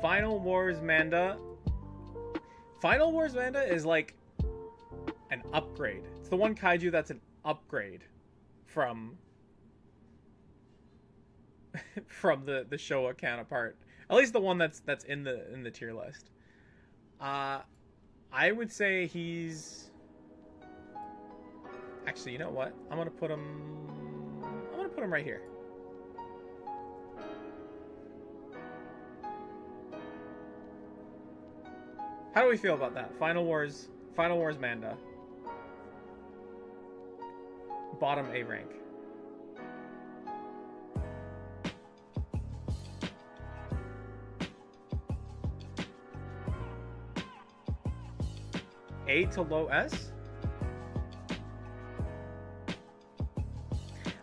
Speaker 1: Final Wars Manda. Final Wars Manda is like an upgrade. It's the one kaiju that's an upgrade from the Showa counterpart. At least the one that's in the tier list. I would say he's actually, you know what? I'm gonna put him right here. How do we feel about that? Final Wars Manda. Bottom A rank. A to low S?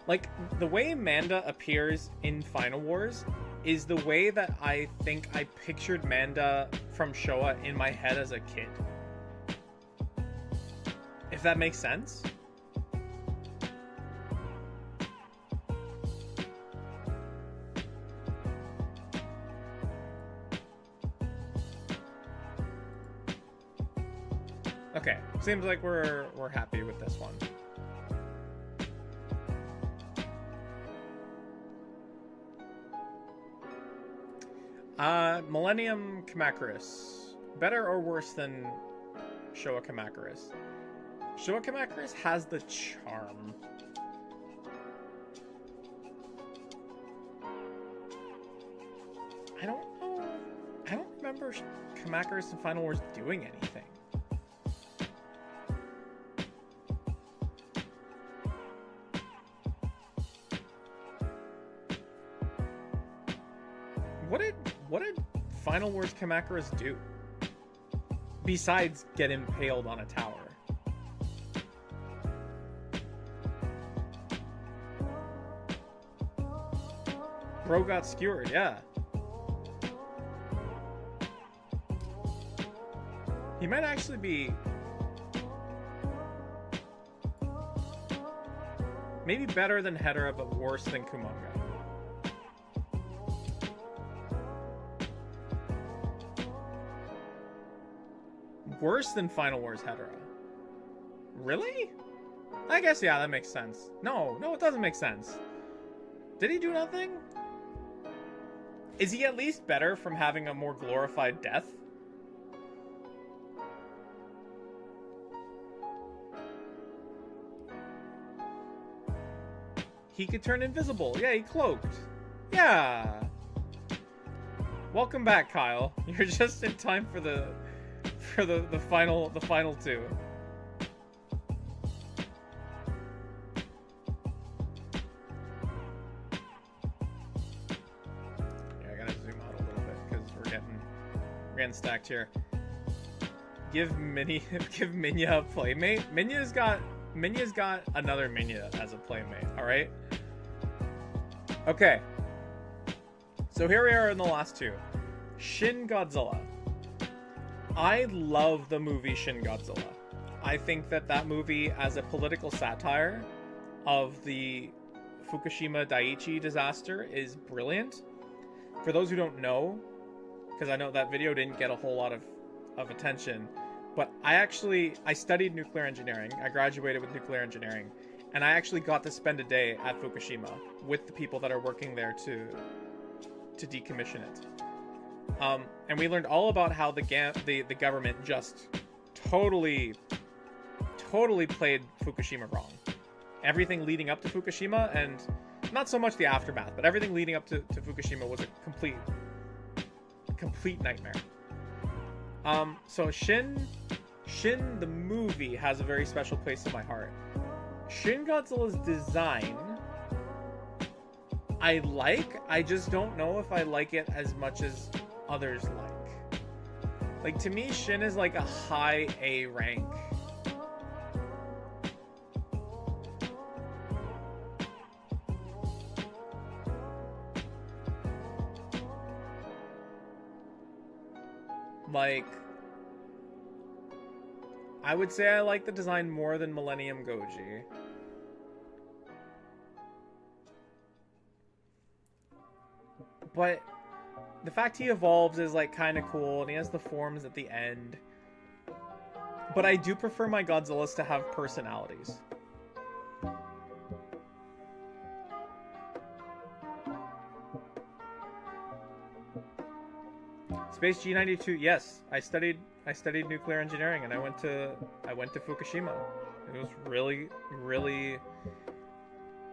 Speaker 1: Like, the way Manda appears in Final Wars is the way that I think I pictured Manda from Showa in my head as a kid. If that makes sense? Okay, seems like we're happy with this one. Millennium Kamacuras. Better or worse than Showa Kamacuras? Showa Kamacuras has the charm. I don't know. I don't remember Kamacuras in Final Wars doing anything. What did Final Wars Kamacuras do? Besides get impaled on a tower. Bro got skewered, yeah. He might actually be maybe better than Hedorah, but worse than Kumonga. Worse than Final Wars Hedorah. Really? I guess, yeah, that makes sense. No, it doesn't make sense. Did he do nothing? Is he at least better from having a more glorified death? He could turn invisible. Yeah, he cloaked. Yeah. Welcome back, Kyle. You're just in time for the final two. Yeah, I gotta zoom out a little bit because we're getting stacked here. Give Minya a playmate. Minya's got another Minya as a playmate. All right. Okay. So here we are in the last two. Shin Godzilla. I love the movie Shin Godzilla. I think that movie, as a political satire of the Fukushima Daiichi disaster, is brilliant. For those who don't know, because I know that video didn't get a whole lot of attention, but I studied nuclear engineering. I graduated with nuclear engineering, and I actually got to spend a day at Fukushima with the people that are working there to decommission it. And we learned all about how the government just totally played Fukushima wrong. Everything leading up to Fukushima, and not so much the aftermath, but everything leading up to Fukushima was a complete nightmare. So Shin the movie has a very special place in my heart. Shin Godzilla's design I just don't know if I like it as much as others like. Like, to me, Shin is like a high A rank. Like, I would say I like the design more than Millennium Goji. But the fact he evolves is like kind of cool, and he has the forms at the end. But I do prefer my Godzillas to have personalities. Space G92, yes, I studied nuclear engineering, and I went to Fukushima. It was really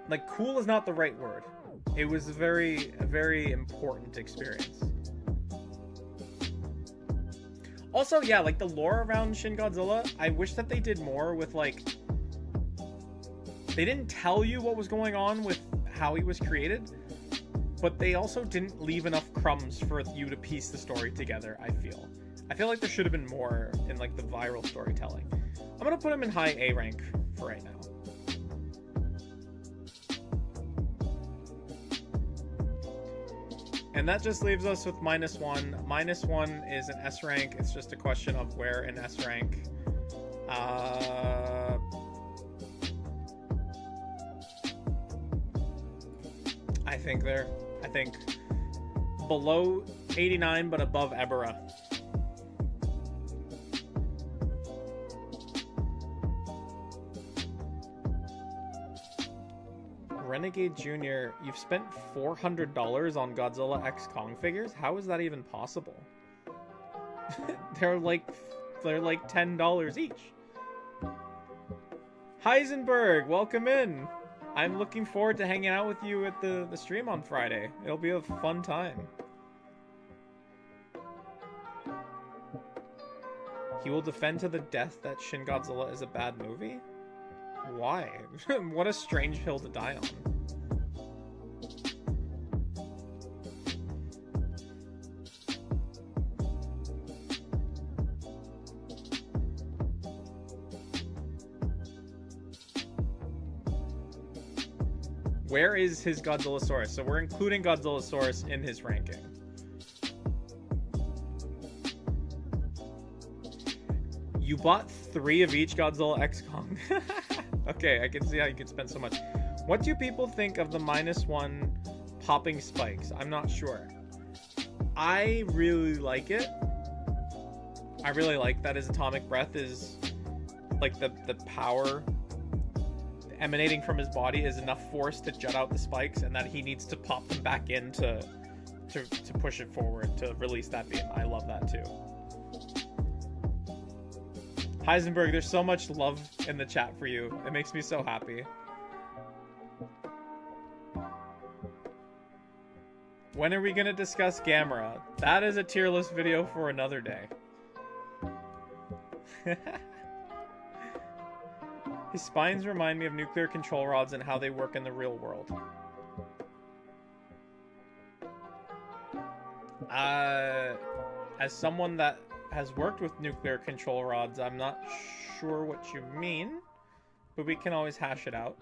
Speaker 1: like, cool is not the right word. It was a very important experience. Also, yeah, like the lore around Shin Godzilla, I wish that they did more with, like, they didn't tell you what was going on with how he was created, but they also didn't leave enough crumbs for you to piece the story together, I feel. I feel like there should have been more in, like, the viral storytelling. I'm gonna put him in high A rank for right now. And that just leaves us with -1. -1 is an S rank. It's just a question of where in S rank. I think below 89, but above Ebera. Renegade Jr., you've spent $400 on Godzilla X Kong figures? How is that even possible? They're like $10 each. Heisenberg, welcome in. I'm looking forward to hanging out with you at the stream on Friday. It'll be a fun time. He will defend to the death that Shin Godzilla is a bad movie? Why? What a strange hill to die on. Where is his Godzillasaurus? So we're including Godzillasaurus in his ranking. You bought 3 of each Godzilla X Kong. Okay, I can see how you can spend so much. What do people think of the -1 popping spikes? I'm not sure. I really like it. I really like that his atomic breath is like the power emanating from his body is enough force to jut out the spikes, and that he needs to pop them back in to push it forward to release that beam. I love that too. Heisenberg, there's so much love in the chat for you. It makes me so happy. When are we going to discuss Gamera? That is a tier list video for another day. His spines remind me of nuclear control rods and how they work in the real world. As someone that has worked with nuclear control rods, I'm not sure what you mean, but we can always hash it out.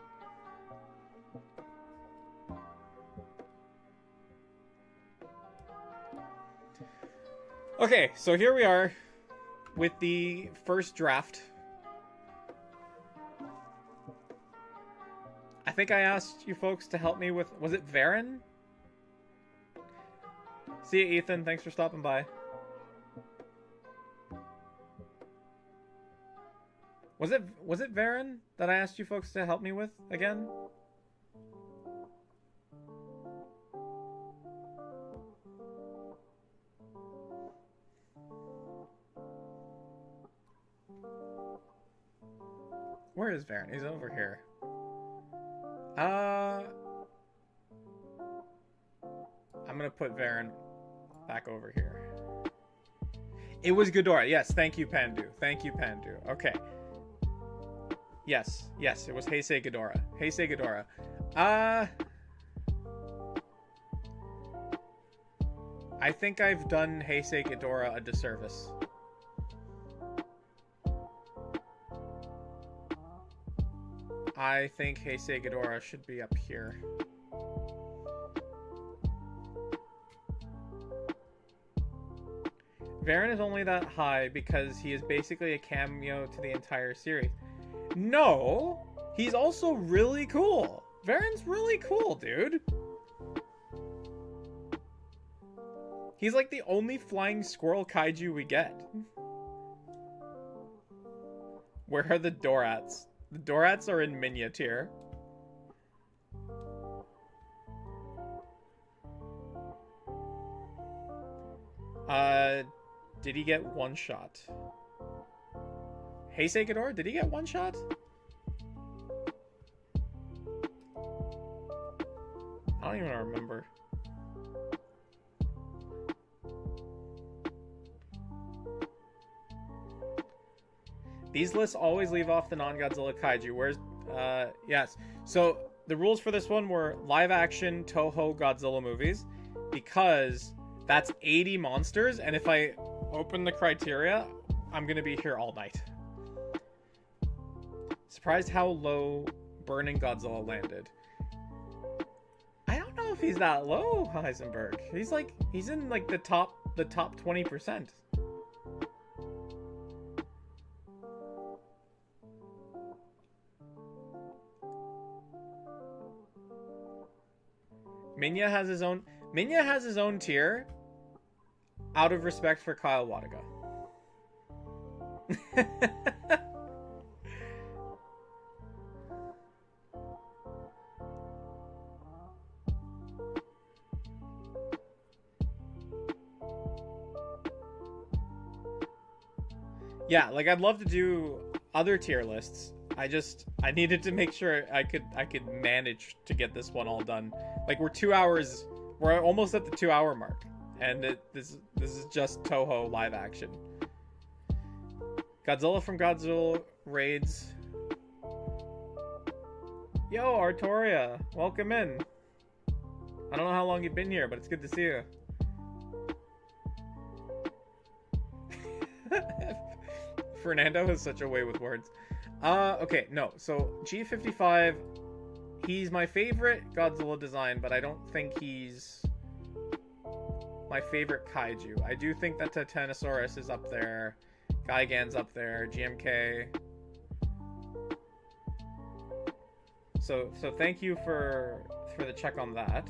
Speaker 1: Okay, so here we are with the first draft. I think I asked you folks to help me with... Was it Varen? See you, Ethan. Thanks for stopping by. Was it Varen that I asked you folks to help me with again? Where is Varen? He's over here. I'm gonna put Varen back over here. It was Ghidorah. Yes, thank you, Pandu. Thank you, Pandu. Okay. Yes, it was Heisei Ghidorah. Heisei Ghidorah. I think I've done Heisei Ghidorah a disservice. I think Heisei Ghidorah should be up here. Varen is only that high because he is basically a cameo to the entire series. No! He's also really cool! Varen's really cool, dude! He's like the only flying squirrel kaiju we get. Where are the Dorats? The Dorats are in Minya tier. Did he get one shot? Heisei Ghidorah, did he get one shot? I don't even remember. These lists always leave off the non-Godzilla kaiju. Where's, yes. So the rules for this one were live action Toho Godzilla movies, because that's 80 monsters, and if I open the criteria, I'm gonna be here all night. Surprised how low Burning Godzilla landed. I don't know if he's that low, Heisenberg. He's in like the top 20%. Minya has his own tier out of respect for Kyle Wataga. Yeah, like I'd love to do other tier lists. I needed to make sure I could manage to get this one all done. Like we're almost at the 2-hour mark, and this is just Toho live action. Godzilla from Godzilla raids. Yo, Artoria, welcome in. I don't know how long you've been here, but it's good to see you. Fernando has such a way with words. Okay, no. So G55, he's my favorite Godzilla design, but I don't think he's my favorite kaiju. I do think that Titanosaurus is up there. Gigan's up there. GMK. So thank you for the check on that.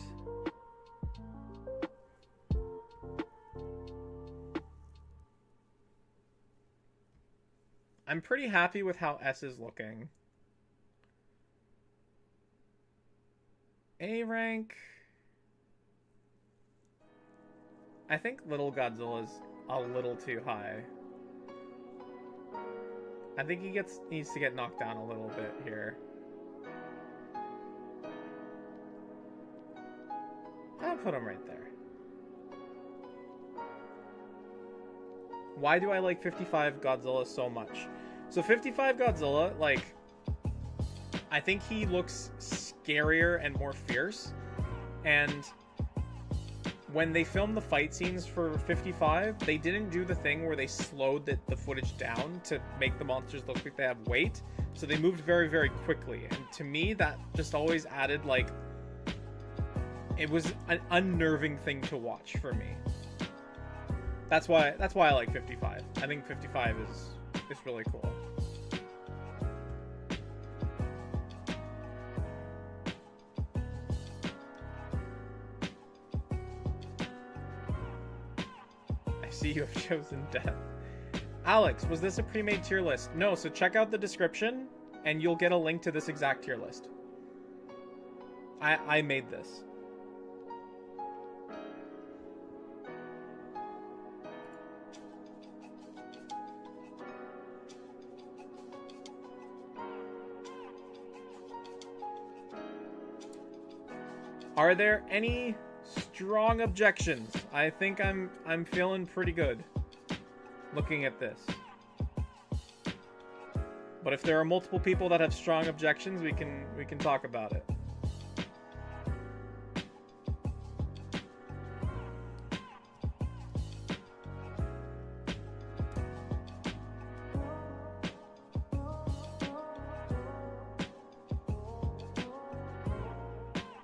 Speaker 1: I'm pretty happy with how S is looking. A rank. I think Little Godzilla's a little too high. I think he needs to get knocked down a little bit here. I'll put him right there. Why do I like 55 Godzilla so much? So 55 Godzilla, like, I think he looks scarier and more fierce. And when they filmed the fight scenes for 55, they didn't do the thing where they slowed the footage down to make the monsters look like they have weight. So they moved very, very quickly. And to me, that just always added, like, it was an unnerving thing to watch for me. That's why I like 55. I think 55 is really cool. I see you have chosen death. Alex, was this a pre-made tier list? No, so check out the description and you'll get a link to this exact tier list. I made this. Are there any strong objections? I think I'm feeling pretty good looking at this. But if there are multiple people that have strong objections, we can talk about it.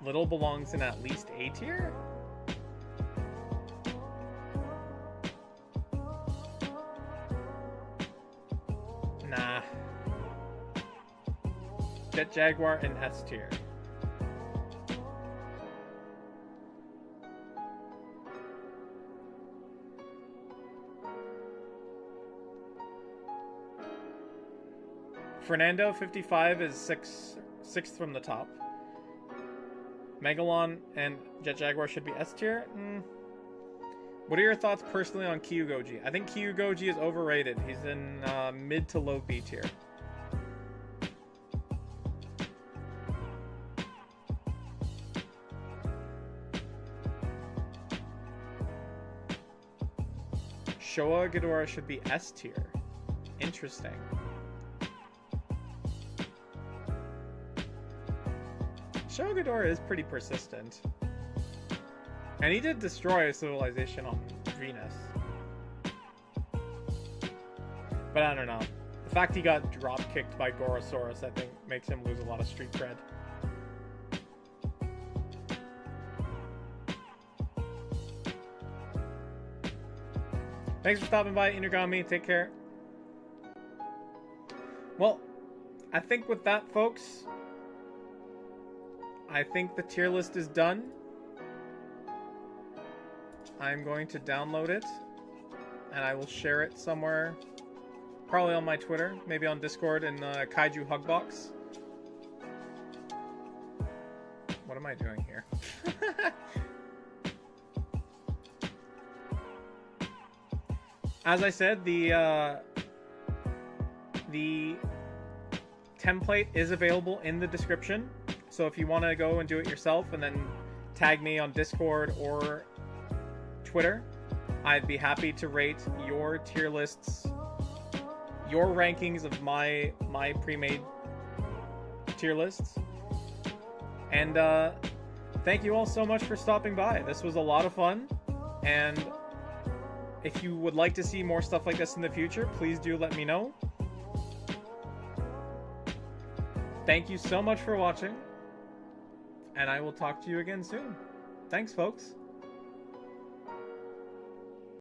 Speaker 1: Little belongs in at least A tier? Nah. Jet Jaguar in S tier. Fernando 55 is sixth from the top. Megalon and Jet Jaguar should be S tier. What are your thoughts personally on KaijuCanuck? I think KaijuCanuck is overrated. He's in mid to low B tier. Showa Ghidorah should be S tier. Interesting. Showa Ghidorah is pretty persistent. And he did destroy a civilization on Venus. But I don't know. The fact he got drop-kicked by Gorosaurus, I think, makes him lose a lot of street cred. Thanks for stopping by, Inugami. Take care. Well, I think with that, folks, I think the tier list is done. I'm going to download it, and I will share it somewhere, probably on my Twitter, maybe on Discord in Kaiju Hugbox. What am I doing here? As I said, the template is available in the description. So if you want to go and do it yourself and then tag me on Discord or Twitter, I'd be happy to rate your tier lists, your rankings of my pre-made tier lists. And thank you all so much for stopping by. This was a lot of fun. And if you would like to see more stuff like this in the future, please do let me know. Thank you so much for watching. And I will talk to you again soon. Thanks, folks.